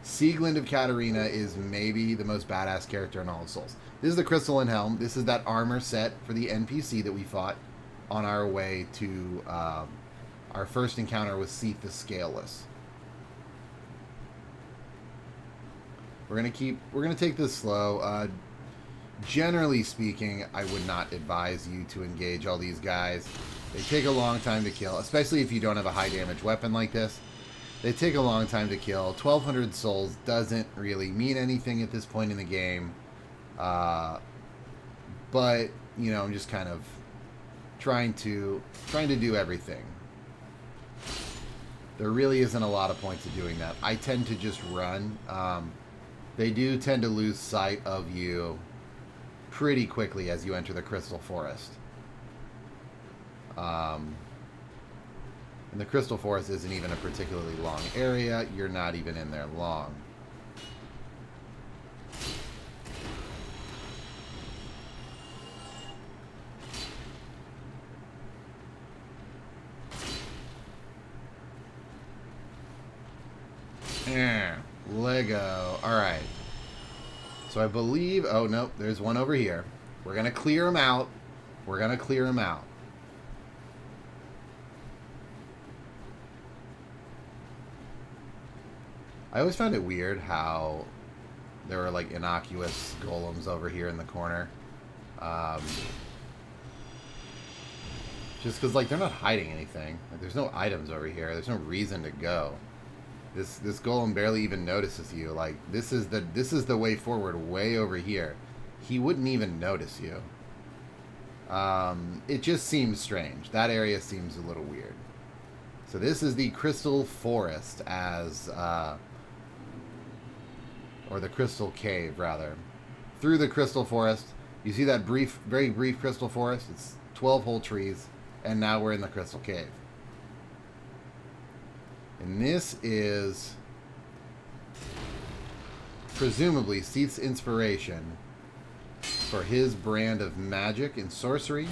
Sieglind of Katarina is maybe the most badass character in all of Souls. This is the Crystalline Helm. This is that armor set for the NPC that we fought on our way to our first encounter with Seath the Scaleless. We're gonna take this slow. Generally speaking, I would not advise you to engage all these guys. They take a long time to kill, especially if you don't have a high damage weapon like this. They take a long time to kill. 1,200 souls doesn't really mean anything at this point in the game. But, I'm just kind of trying to do everything. There really isn't a lot of point to doing that. I tend to just run. They do tend to lose sight of you pretty quickly as you enter the Crystal Forest. And the Crystal Forest isn't even a particularly long area. You're not even in there long. Lego. Alright. So I believe... Oh, nope. There's one over here. We're going to clear him out. We're going to clear him out. I always found it weird how there were, like, innocuous golems over here in the corner. Just because, like, they're not hiding anything. Like, there's no items over here. There's no reason to go. This golem barely even notices you. Like, this is the way forward, way over here. He wouldn't even notice you. It just seems strange. That area seems a little weird. So this is the Crystal Forest as... or the Crystal Cave, rather. Through the Crystal Forest, you see that very brief Crystal Forest? It's 12 whole trees, and now we're in the Crystal Cave. And this is presumably Seath's inspiration for his brand of magic and sorcery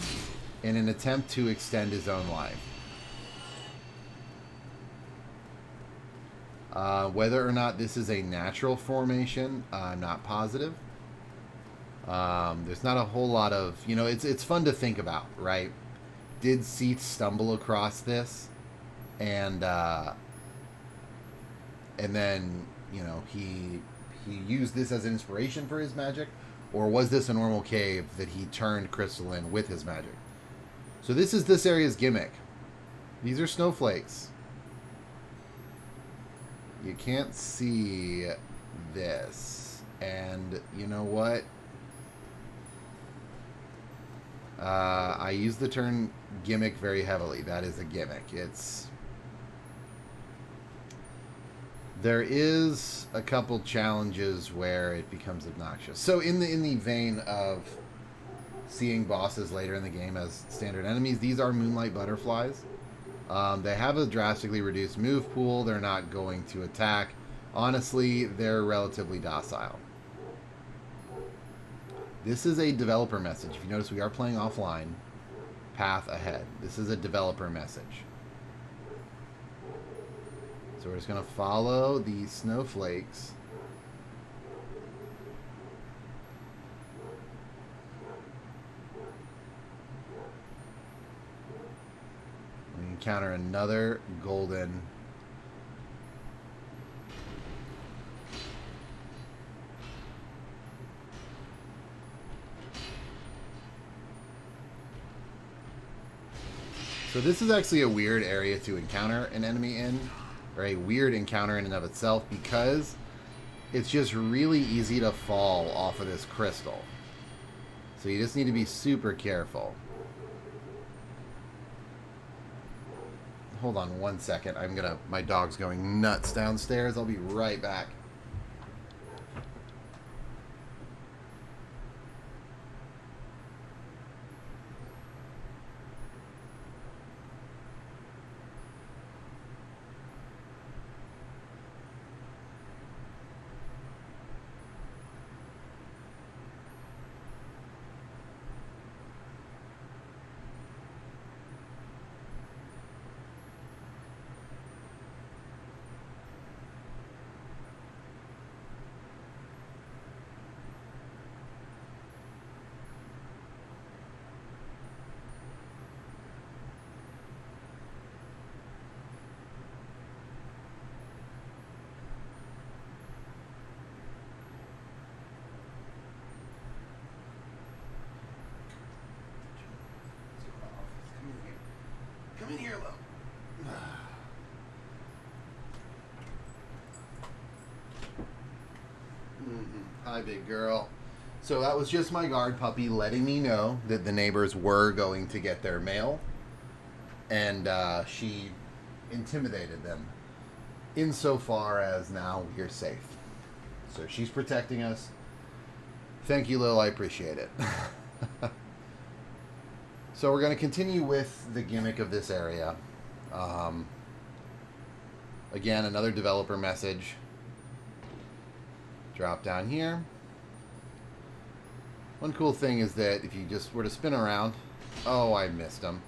in an attempt to extend his own life. Whether or not this is a natural formation, I'm not positive. There's not a whole lot of... it's fun to think about, right? Did Seath stumble across this? And then, he used this as an inspiration for his magic? Or was this a normal cave that he turned crystalline with his magic? So this is this area's gimmick. These are snowflakes. You can't see this. And you know what? I use the term gimmick very heavily. That is a gimmick. There is a couple challenges where it becomes obnoxious. So in the vein of seeing bosses later in the game as standard enemies, these are Moonlight Butterflies. They have a drastically reduced move pool. They're not going to attack. Honestly, they're relatively docile. This is a developer message. If you notice, we are playing offline. Path ahead. This is a developer message. So we're just going to follow the snowflakes. encounter another golden. So this is actually a weird area to encounter an enemy in, or a weird encounter in and of itself, because it's just really easy to fall off of this crystal. So you just need to be super careful. Hold on one second. My dog's going nuts downstairs. I'll be right back. Come in here, love. Hi, big girl. So that was just my guard puppy letting me know that the neighbors were going to get their mail. And she intimidated them insofar as now we're safe. So she's protecting us. Thank you, Lil. I appreciate it. So we're going to continue with the gimmick of this area. Again, another developer message. Drop down here. One cool thing is that if you just were to spin around... Oh, I missed him.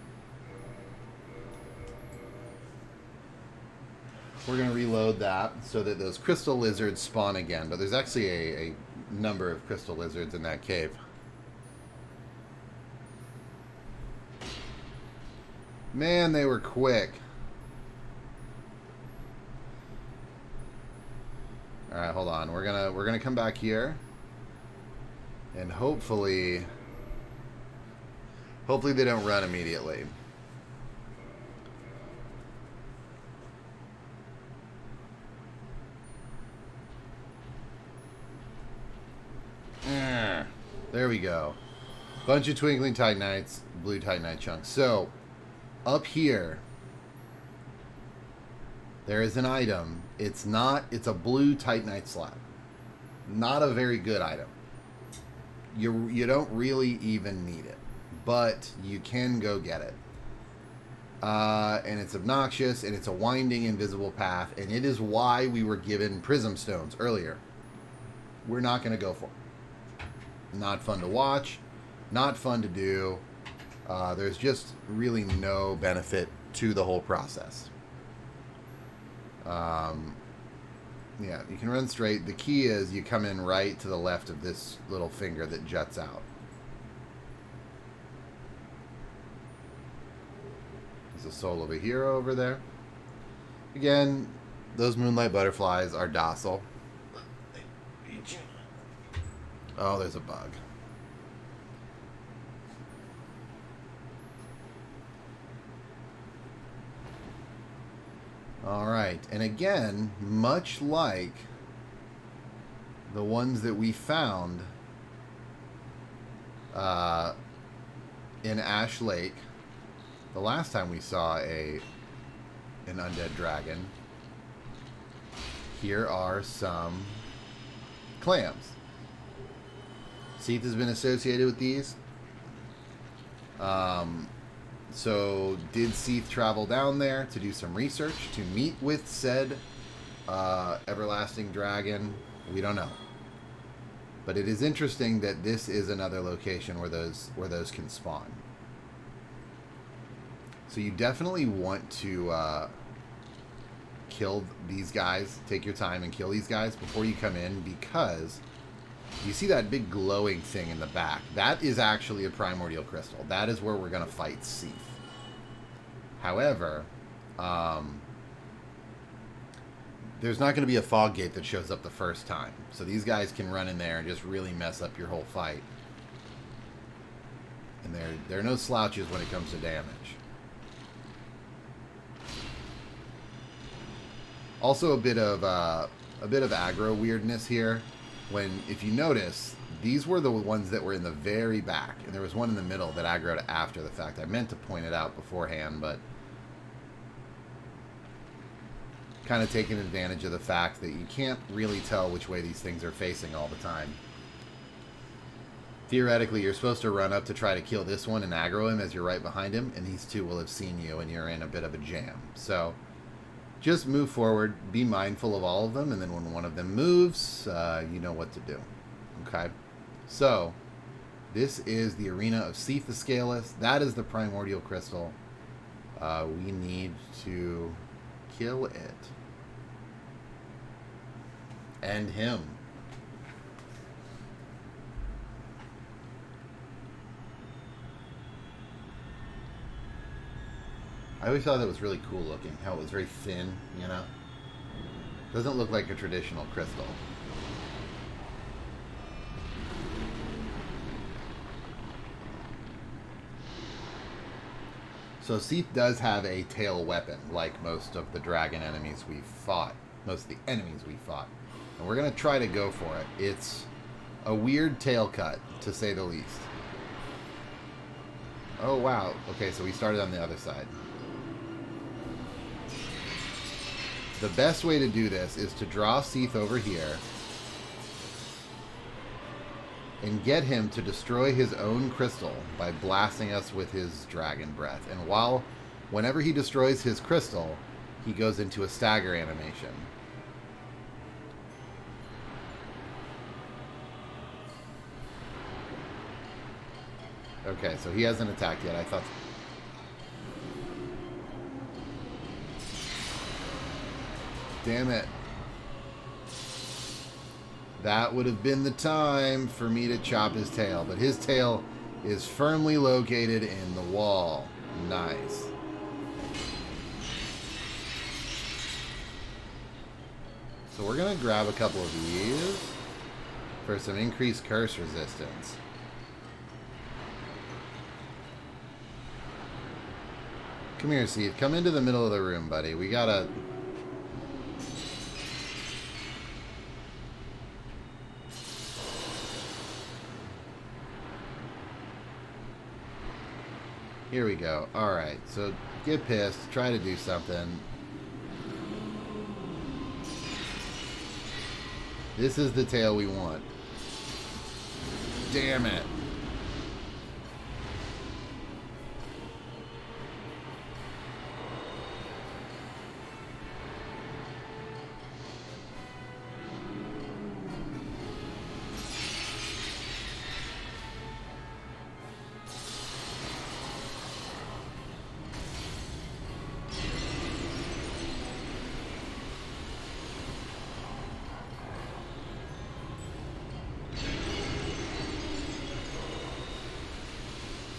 We're going to reload that so that those crystal lizards spawn again. But there's actually a number of crystal lizards in that cave. Man, they were quick. All right, hold on. We're gonna come back here, and hopefully they don't run immediately. There we go. Bunch of twinkling Titanites, blue Titanite chunks. So. Up here, there is an item. It's a blue Titanite slab. Not a very good item. You don't really even need it, but you can go get it. And it's obnoxious, and it's a winding, invisible path, and it is why we were given prism stones earlier. We're not going to go for it. Not fun to watch, not fun to do. There's just really no benefit to the whole process. Yeah, you can run straight. The key is you come in right to the left of this little finger that juts out. There's a soul of a hero over there. Again, those moonlight butterflies are docile. Oh, there's a bug. Alright, and again, much like the ones that we found in Ash Lake, the last time we saw an undead dragon, here are some clams. Seath has been associated with these. So did Seath travel down there to do some research, to meet with said everlasting dragon? We don't know. But it is interesting that this is another location where those can spawn. So you definitely want to kill these guys. Take your time and kill these guys before you come in, because you see that big glowing thing in the back. That is actually a primordial crystal. That is where we're going to fight Seath. However, there's not going to be a fog gate that shows up the first time. So these guys can run in there and just really mess up your whole fight. And they're no slouches when it comes to damage. Also a bit of aggro weirdness here. If you notice, these were the ones that were in the very back, and there was one in the middle that aggroed after the fact. I meant to point it out beforehand, but kind of taking advantage of the fact that you can't really tell which way these things are facing all the time. Theoretically, you're supposed to run up to try to kill this one and aggro him as you're right behind him, and these two will have seen you, and you're in a bit of a jam. So just move forward, be mindful of all of them, and then when one of them moves, you know what to do. Okay? So, this is the arena of Seath the Scaleless. That is the primordial crystal. We need to kill it. And him. I always thought that was really cool looking, how it was very thin, you know? Doesn't look like a traditional crystal. So Seath does have a tail weapon, like most of the dragon enemies we've fought. Most of the enemies we fought. And we're going to try to go for it. It's a weird tail cut, to say the least. Oh, wow. Okay, so we started on the other side. The best way to do this is to draw Seath over here and get him to destroy his own crystal by blasting us with his dragon breath. And whenever he destroys his crystal, he goes into a stagger animation. Okay, so he hasn't attacked yet. I thought... Damn it. That would have been the time for me to chop his tail. But his tail is firmly located in the wall. Nice. So we're going to grab a couple of these for some increased curse resistance. Come here, Seath. Come into the middle of the room, buddy. We gotta... Here we go. Alright, so get pissed. Try to do something. This is the tail we want. Damn it.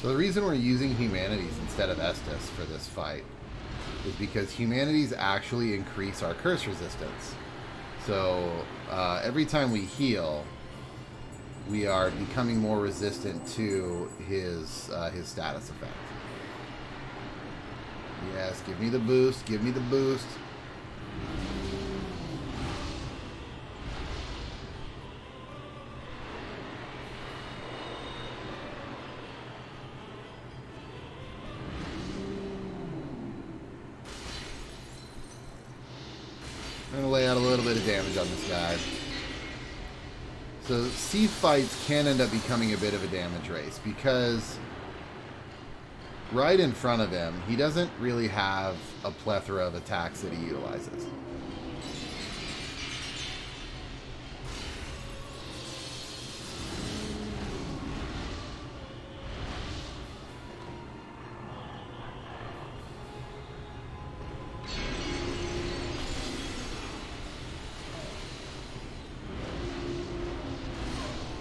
So the reason we're using Humanities instead of Estus for this fight is because Humanities actually increase our curse resistance. So every time we heal, we are becoming more resistant to his status effect. Yes, give me the boost, give me the boost. I'm going to lay out a little bit of damage on this guy. So Seath fights can end up becoming a bit of a damage race because right in front of him, he doesn't really have a plethora of attacks that he utilizes.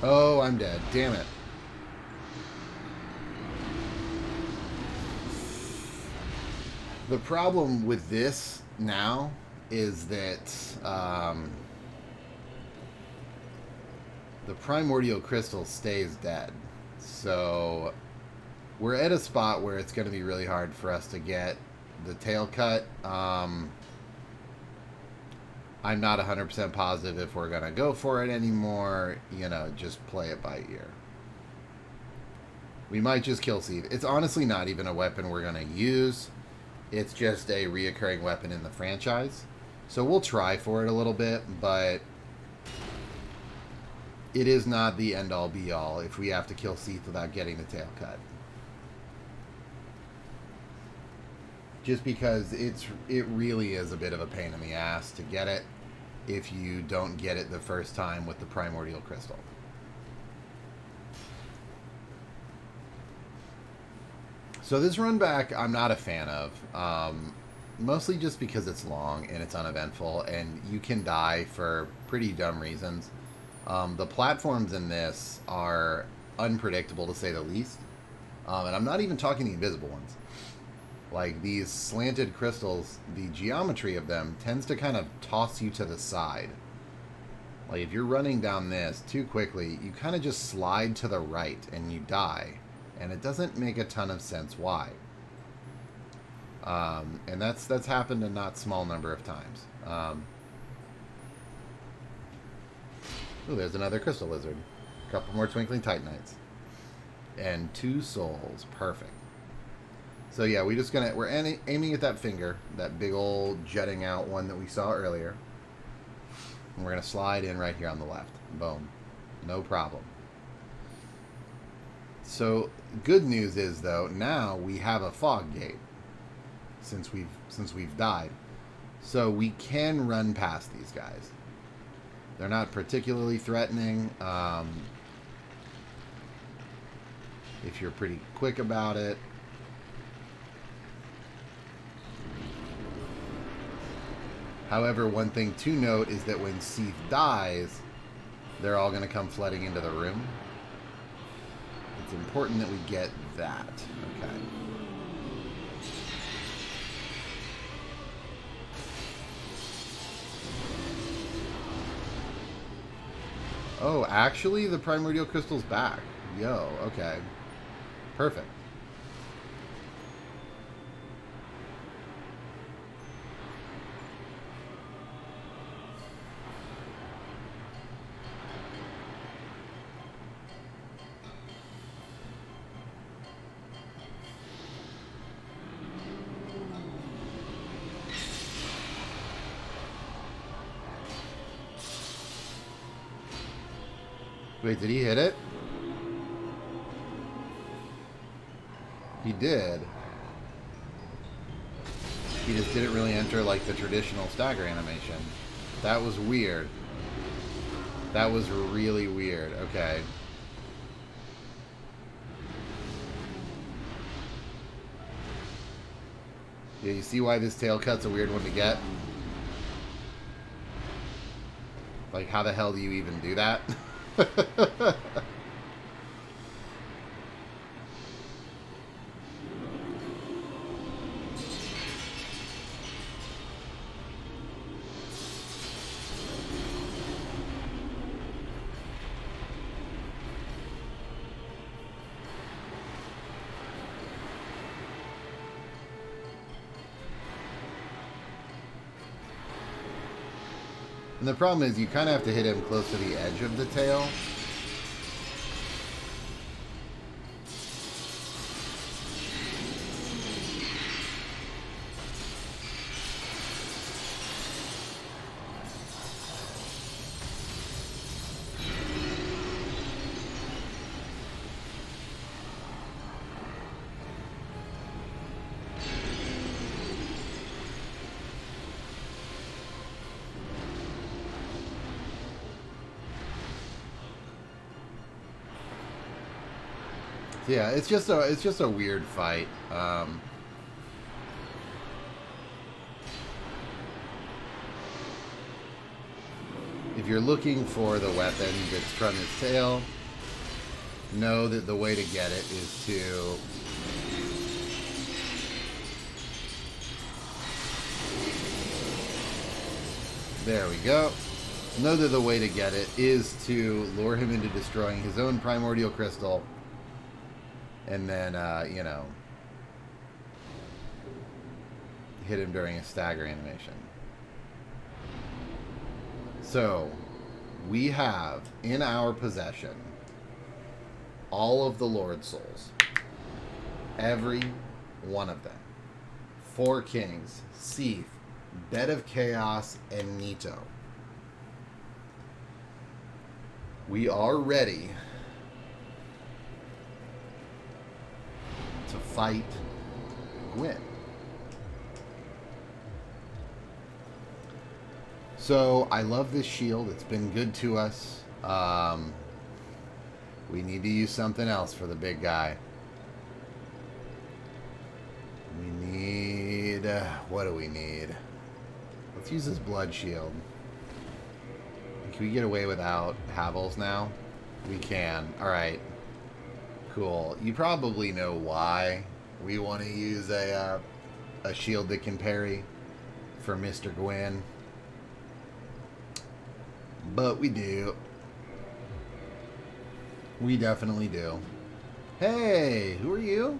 Oh, I'm dead. Damn it. The problem with this now is that the primordial crystal stays dead. So we're at a spot where it's going to be really hard for us to get the tail cut. I'm not 100% positive if we're going to go for it anymore. You know, just play it by ear. We might just kill Seath. It's honestly not even a weapon we're going to use. It's just a reoccurring weapon in the franchise. So we'll try for it a little bit, but it is not the end-all be-all if we have to kill Seath without getting the tail cut. Just because it really is a bit of a pain in the ass to get it if you don't get it the first time with the primordial crystal. So this run back I'm not a fan of, mostly just because it's long and it's uneventful and you can die for pretty dumb reasons. The platforms in this are unpredictable to say the least, and I'm not even talking the invisible ones. Like these slanted crystals, the geometry of them tends to kind of toss you to the side. Like if you're running down this too quickly, you kind of just slide to the right and you die. And it doesn't make a ton of sense why. And that's happened a not small number of times. Ooh, there's another crystal lizard. A couple more twinkling titanites. And 2 souls. Perfect. So yeah, we're aiming at that finger, that big old jutting out one that we saw earlier. And we're gonna slide in right here on the left. Boom. No problem. So good news is though, now we have a fog gate since we've died. So we can run past these guys. They're not particularly threatening. If you're pretty quick about it. However, one thing to note is that when Seath dies, they're all going to come flooding into the room. It's important that we get that. Okay. Oh, actually, the primordial crystal's back. Yo, okay. Perfect. Wait, did he hit it? He did. He just didn't really enter like the traditional stagger animation. That was weird. That was really weird. Okay. Yeah, you see why this tail cut's a weird one to get? Like, how the hell do you even do that? And the problem is you kind of have to hit him close to the edge of the tail. Yeah, it's just a weird fight. If you're looking for the weapon that's from his tail, know that the way to get it is to There we go. Know that the way to get it is to lure him into destroying his own primordial crystal. And then, you know, hit him during a stagger animation. So, we have in our possession all of the Lord Souls. Every one of them. 4 Kings, Seath, Bed of Chaos, and Nito. We are ready to fight Gwyn. So, I love this shield. It's been good to us. We need to use something else for the big guy. We need... what do we need? Let's use this blood shield. Can we get away without Havels now? We can. Alright. Cool. You probably know why we want to use a shield that can parry for Mr. Gwyn. But we do. We definitely do. Hey, who are you?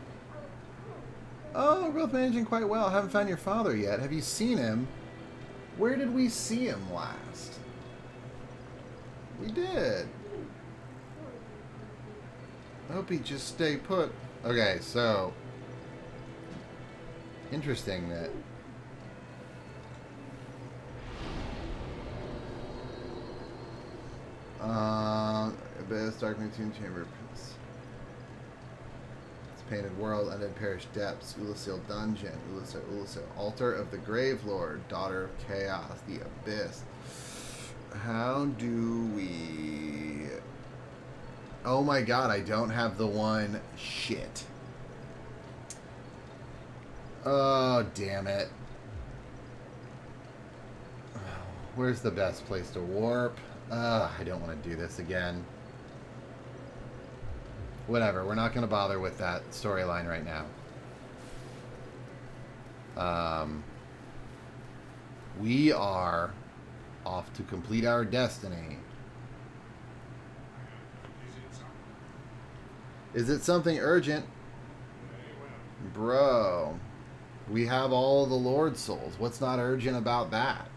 Oh, we're both managing quite well. Haven't found your father yet. Have you seen him? Where did we see him last? We did. I hope he just stay put. Okay, so interesting that Abyss, Dark Tomb Chamber. It's Painted World, Undead Parish Depths, Ulasil Dungeon, Ulasil Altar of the Grave Lord, Daughter of Chaos, the Abyss. How do we... Oh my god, I don't have the one. Shit. Oh, damn it. Where's the best place to warp? I don't want to do this again. Whatever, we're not going to bother with that storyline right now. We are off to complete our destiny. Is it something urgent? Bro, we have all the Lord Souls. What's not urgent about that?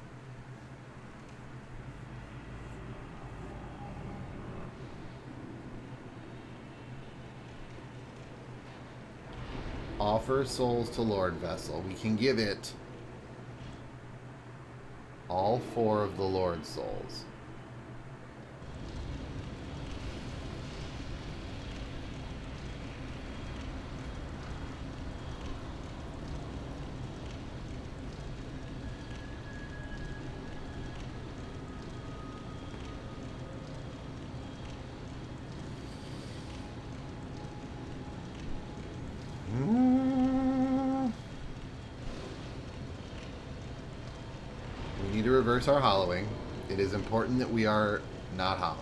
Offer souls to Lord Vessel. We can give it all 4 of the Lord Souls. We need to reverse our hollowing. It is important that we are not hollow.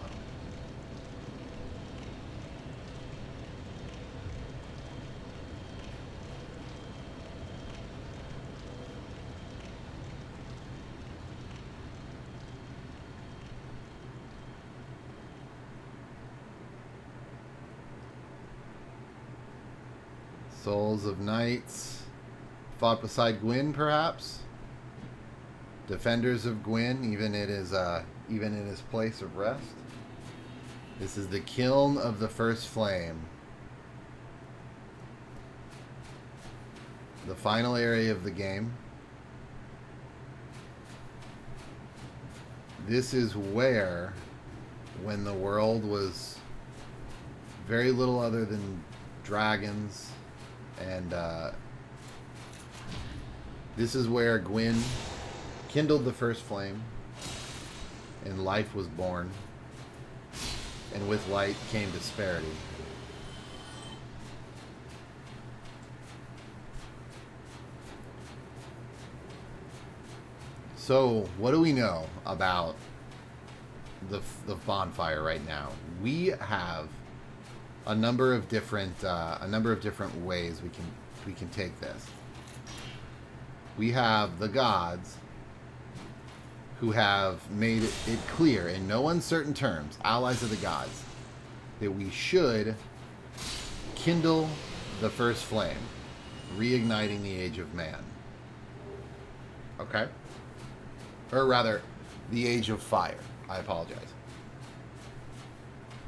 Souls of Knights. Fought beside Gwyn, perhaps? Defenders of Gwyn, even in his place of rest. This is the Kiln of the First Flame. The final area of the game. This is where, when the world was very little other than dragons, and this is where Gwyn kindled the first flame, and life was born, and with light came disparity. So, what do we know about the bonfire right now? We have a number of different ways we can take this. We have the gods who have made it clear in no uncertain terms, allies of the gods, that we should kindle the first flame, reigniting the age of man. Okay? Or rather, the age of fire. I apologize.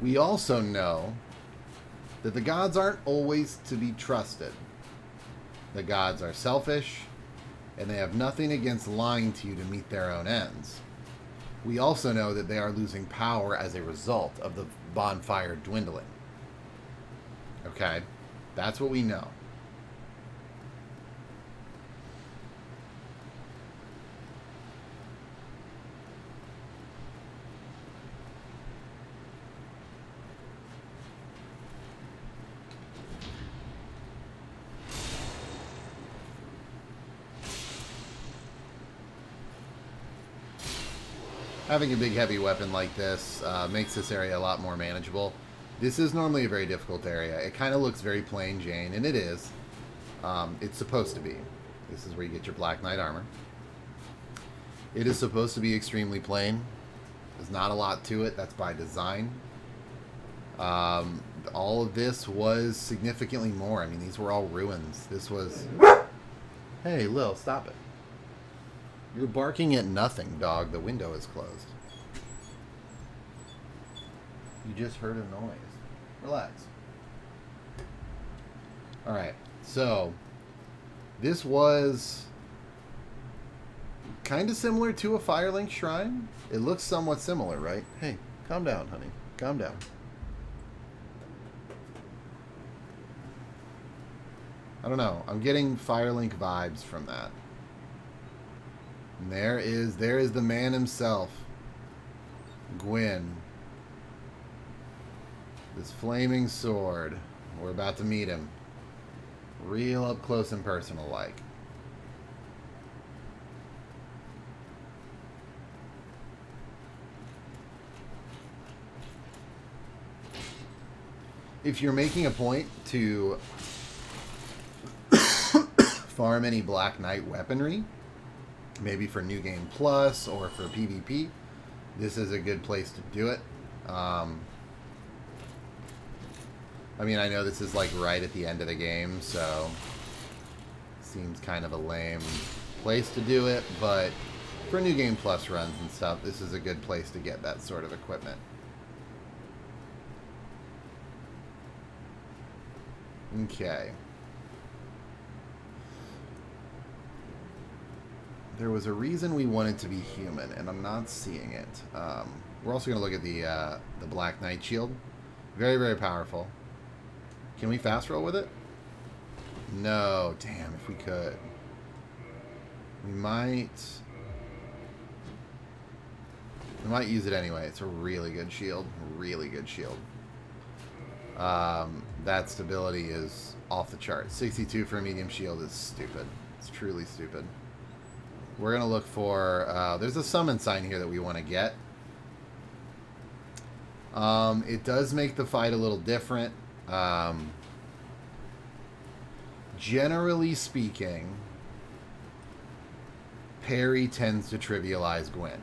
We also know that the gods aren't always to be trusted. The gods are selfish, and they have nothing against lying to you to meet their own ends. We also know that they are losing power as a result of the bonfire dwindling. Okay? That's what we know. Having a big heavy weapon like this makes this area a lot more manageable. This is normally a very difficult area. It kind of looks very plain Jane, and it is. It's supposed to be. This is where you get your Black Knight armor. It is supposed to be extremely plain. There's not a lot to it. That's by design. All of this was significantly more. I mean, these were all ruins. This was... Hey, Lil, stop it. You're barking at nothing, dog. The window is closed. You just heard a noise. Relax. Alright, so this was kind of similar to a Firelink shrine. It looks somewhat similar, right? Hey, calm down, honey. Calm down. I don't know. I'm getting Firelink vibes from that. And there is the man himself, Gwyn. This flaming sword. We're about to meet him. Real up close and personal like. If you're making a point to farm any Black Knight weaponry, maybe for New Game Plus or for PvP, this is a good place to do it. I mean, I know this is like right at the end of the game, so seems kind of a lame place to do it, but for New Game Plus runs and stuff, this is a good place to get that sort of equipment. Okay. There was a reason we wanted to be human, and I'm not seeing it. We're also going to look at the Black Knight shield. Very, very powerful. Can we fast roll with it? No. Damn, if we could. We might use it anyway. It's a really good shield. Really good shield. That stability is off the chart. 62 for a medium shield is stupid. It's truly stupid. We're going to look for... there's a summon sign here that we want to get. It does make the fight a little different. Generally speaking, parry tends to trivialize Gwyn.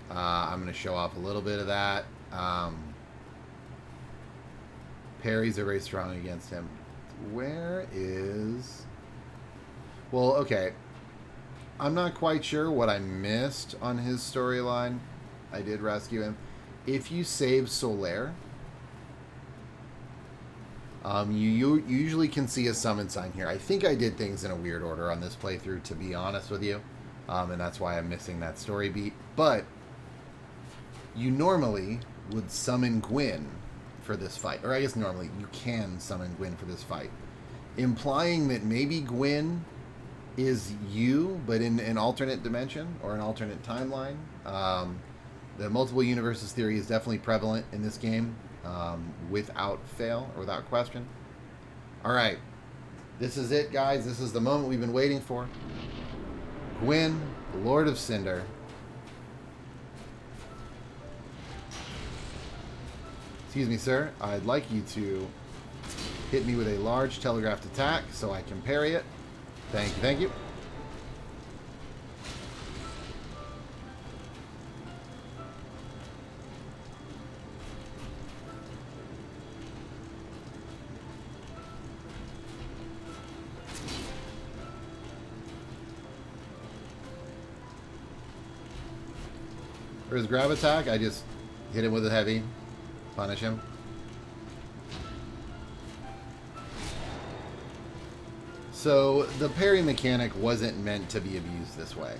I'm going to show off a little bit of that. Parries are very strong against him. Where is... Well, okay. I'm not quite sure what I missed on his storyline. I did rescue him. If you save Solaire, you usually can see a summon sign here. I think I did things in a weird order on this playthrough, to be honest with you. And that's why I'm missing that story beat. But you normally would summon Gwyn for this fight. Or I guess normally you can summon Gwyn for this fight. Implying that maybe Gwyn is you, but in an alternate dimension or an alternate timeline. The multiple universes theory is definitely prevalent in this game, without fail or without question. Alright, this is it, guys. This is the moment we've been waiting for. Gwyn, Lord of Cinder. Excuse me, sir. I'd like you to hit me with a large telegraphed attack so I can parry it. Thank you, thank you. For his grab attack, I just hit him with a heavy. Punish him. So the parry mechanic wasn't meant to be abused this way.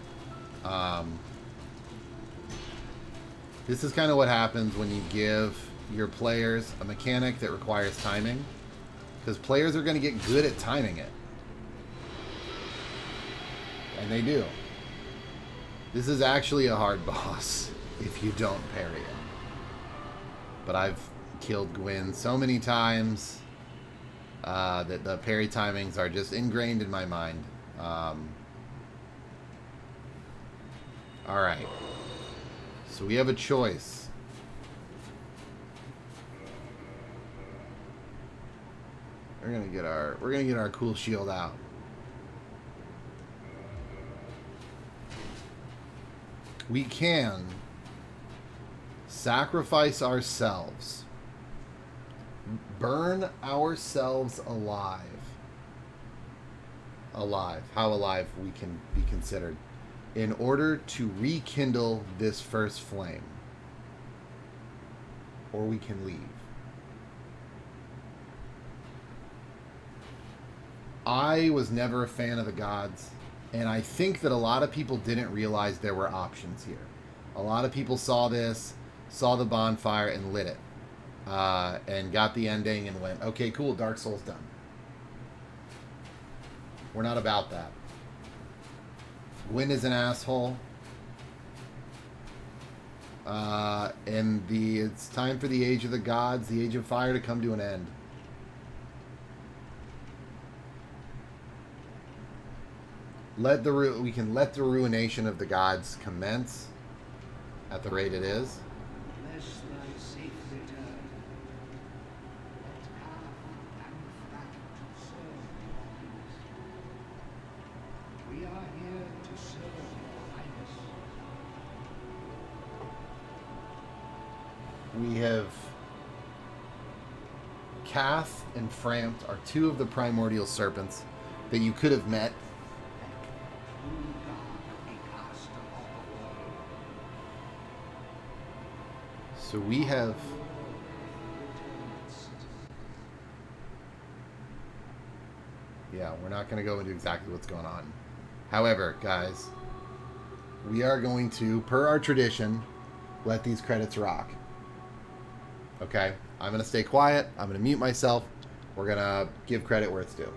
This is kind of what happens when you give your players a mechanic that requires timing. Because players are going to get good at timing it. And they do. This is actually a hard boss if you don't parry it. But I've killed Gwyn so many times that the parry timings are just ingrained in my mind. Alright. So we have a choice. We're gonna get our cool shield out. We can sacrifice ourselves, burn ourselves alive. How alive we can be considered, in order to rekindle this first flame. Or we can leave. I was never a fan of the gods, and I think that a lot of people didn't realize there were options here. A lot of people saw this, saw the bonfire, and lit it. And got the ending and went, okay, cool, Dark Souls done. We're not about that. Gwyn is an asshole. And it's time for the Age of the Gods, the Age of Fire, to come to an end. We can let the ruination of the gods commence at the rate it is. We have Kath and Frampt are two of the primordial serpents that you could have met. So we have... Yeah, we're not going to go into exactly what's going on. However, guys, we are going to, per our tradition, let these credits rock. Okay? I'm going to stay quiet. I'm going to mute myself. We're going to give credit where it's due.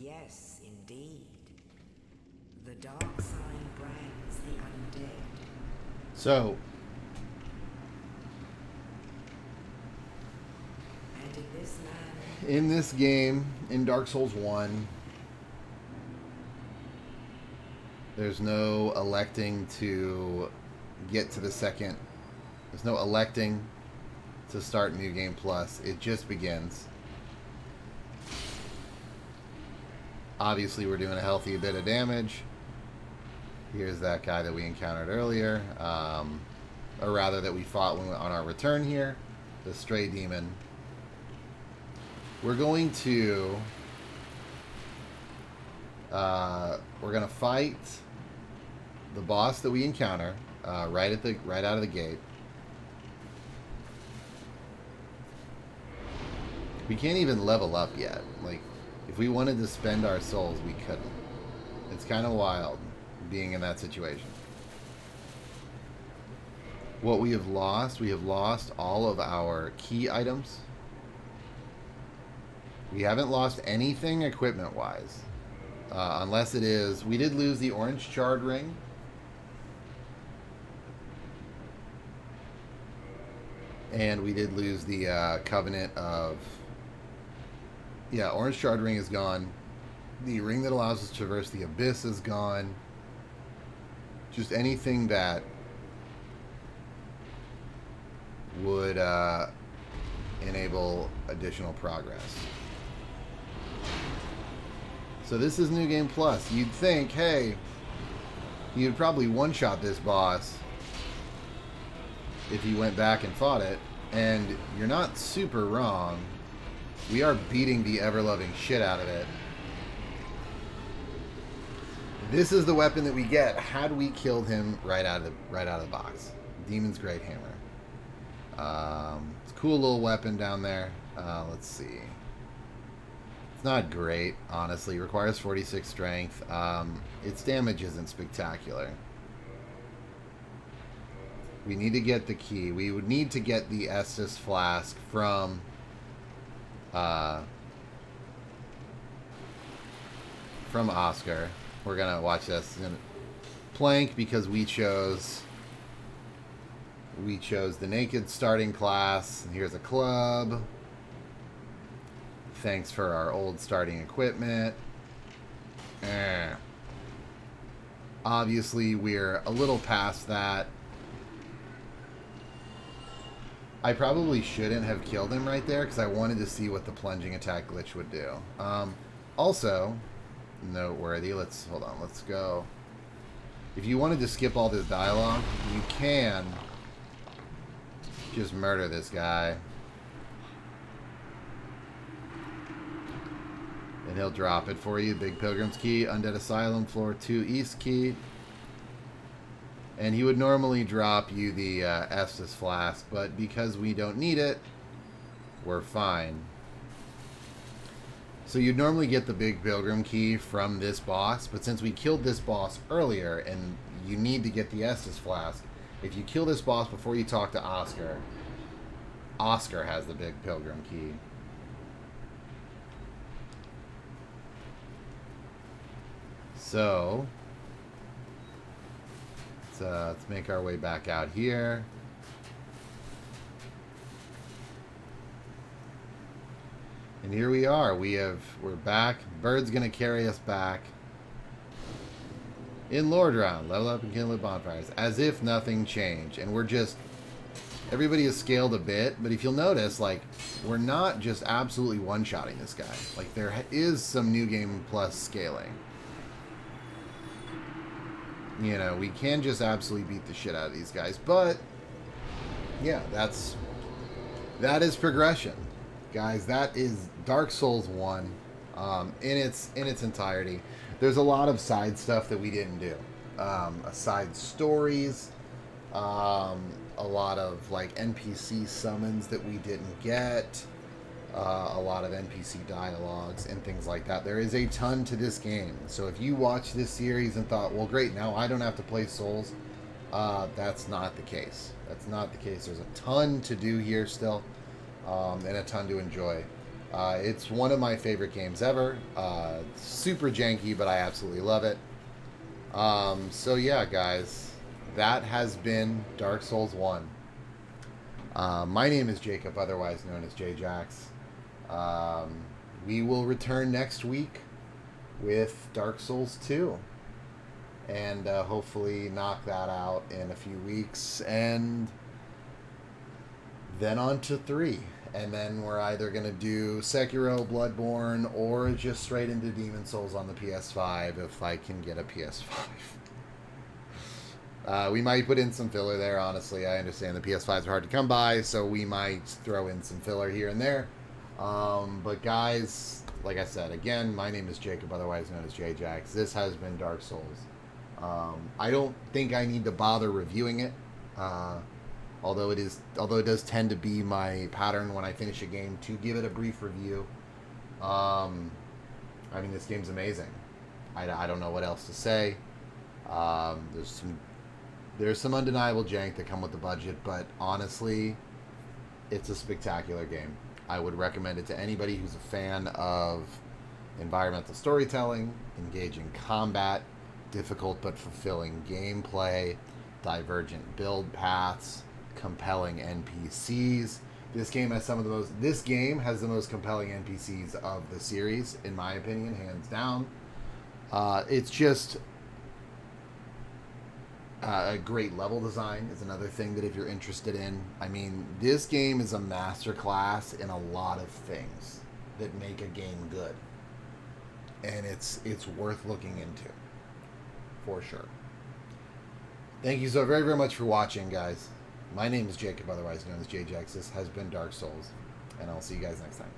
Yes, indeed. The dark side brands the undead. So, And in this land, in this game, in Dark Souls 1, there's no electing to get to the second. There's no electing to start New Game Plus. It just begins. Obviously, we're doing a healthy bit of damage. Here's that guy that we encountered earlier. Or rather, that we fought when we went on our return here. The Stray Demon. We're going to... we're going to fight the boss that we encounter right out of the gate. We can't even level up yet. Like, if we wanted to spend our souls, we couldn't. It's kind of wild being in that situation. What we have lost all of our key items. We haven't lost anything equipment-wise. Unless it is... We did lose the orange charred ring. And we did lose the covenant of... Yeah, orange shard ring is gone. The ring that allows us to traverse the abyss is gone. Just anything that would enable additional progress. So this is New Game Plus. You'd think, hey, you'd probably one-shot this boss if you went back and fought it. And you're not super wrong. We are beating the ever-loving shit out of it. This is the weapon that we get had we killed him right out of the box. Demon's Great Hammer. It's a cool little weapon down there. Let's see. It's not great, honestly. It requires 46 strength. Its damage isn't spectacular. We need to get the key. We would need to get the Estus flask from Oscar. We're gonna watch this. We're gonna plank because we chose the naked starting class. And here's a club. Thanks for our old starting equipment. Obviously, we're a little past that. I probably shouldn't have killed him right there because I wanted to see what the plunging attack glitch would do. Also, noteworthy, hold on, let's go. If you wanted to skip all this dialogue, you can just murder this guy. And he'll drop it for you. Big Pilgrim's Key, Undead Asylum, Floor 2 East Key. And he would normally drop you the Estus Flask, but because we don't need it, we're fine. So you'd normally get the Big Pilgrim Key from this boss, but since we killed this boss earlier, and you need to get the Estus Flask, if you kill this boss before you talk to Oscar, Oscar has the Big Pilgrim Key. So... let's make our way back out here. And here we are. We're back. Bird's gonna carry us back. In Lord Round, level up and kindle bonfires. As if nothing changed. And we're just... Everybody has scaled a bit, but if you'll notice, like, we're not just absolutely one-shotting this guy. Like, there is some New Game Plus scaling. You know, we can just absolutely beat the shit out of these guys. But, yeah, that is progression. Guys, that is Dark Souls 1 in its entirety. There's a lot of side stuff that we didn't do. Side stories, a lot of, like, NPC summons that we didn't get, a lot of NPC dialogues and things like that. There is a ton to this game. So if you watched this series and thought, well, great, now I don't have to play Souls, that's not the case. That's not the case. There's a ton to do here still, and a ton to enjoy. It's one of my favorite games ever. Super janky, but I absolutely love it. So yeah, guys, that has been Dark Souls 1. My name is Jacob, otherwise known as JayJax. We will return next week with Dark Souls 2. And hopefully knock that out in a few weeks. And then on to 3. And then we're either going to do Sekiro, Bloodborne, or just straight into Demon Souls on the PS5 if I can get a PS5. We might put in some filler there, honestly. I understand the PS5s are hard to come by, so we might throw in some filler here and there. But guys, like I said, again, my name is Jacob, otherwise known as JayJax. This has been Dark Souls. I don't think I need to bother reviewing it. Although it does tend to be my pattern when I finish a game to give it a brief review. I mean, this game's amazing. I don't know what else to say. There's some undeniable jank that come with the budget, but honestly, it's a spectacular game. I would recommend it to anybody who's a fan of environmental storytelling, engaging combat, difficult but fulfilling gameplay, divergent build paths, compelling NPCs. This game has the most compelling NPCs of the series, in my opinion, hands down. It's just a great level design is another thing that if you're interested in. I mean, this game is a masterclass in a lot of things that make a game good, and it's worth looking into for sure. Thank you so very, very much for watching, guys. My name is Jacob, otherwise known as JayJax. This has been Dark Souls, and I'll see you guys next time.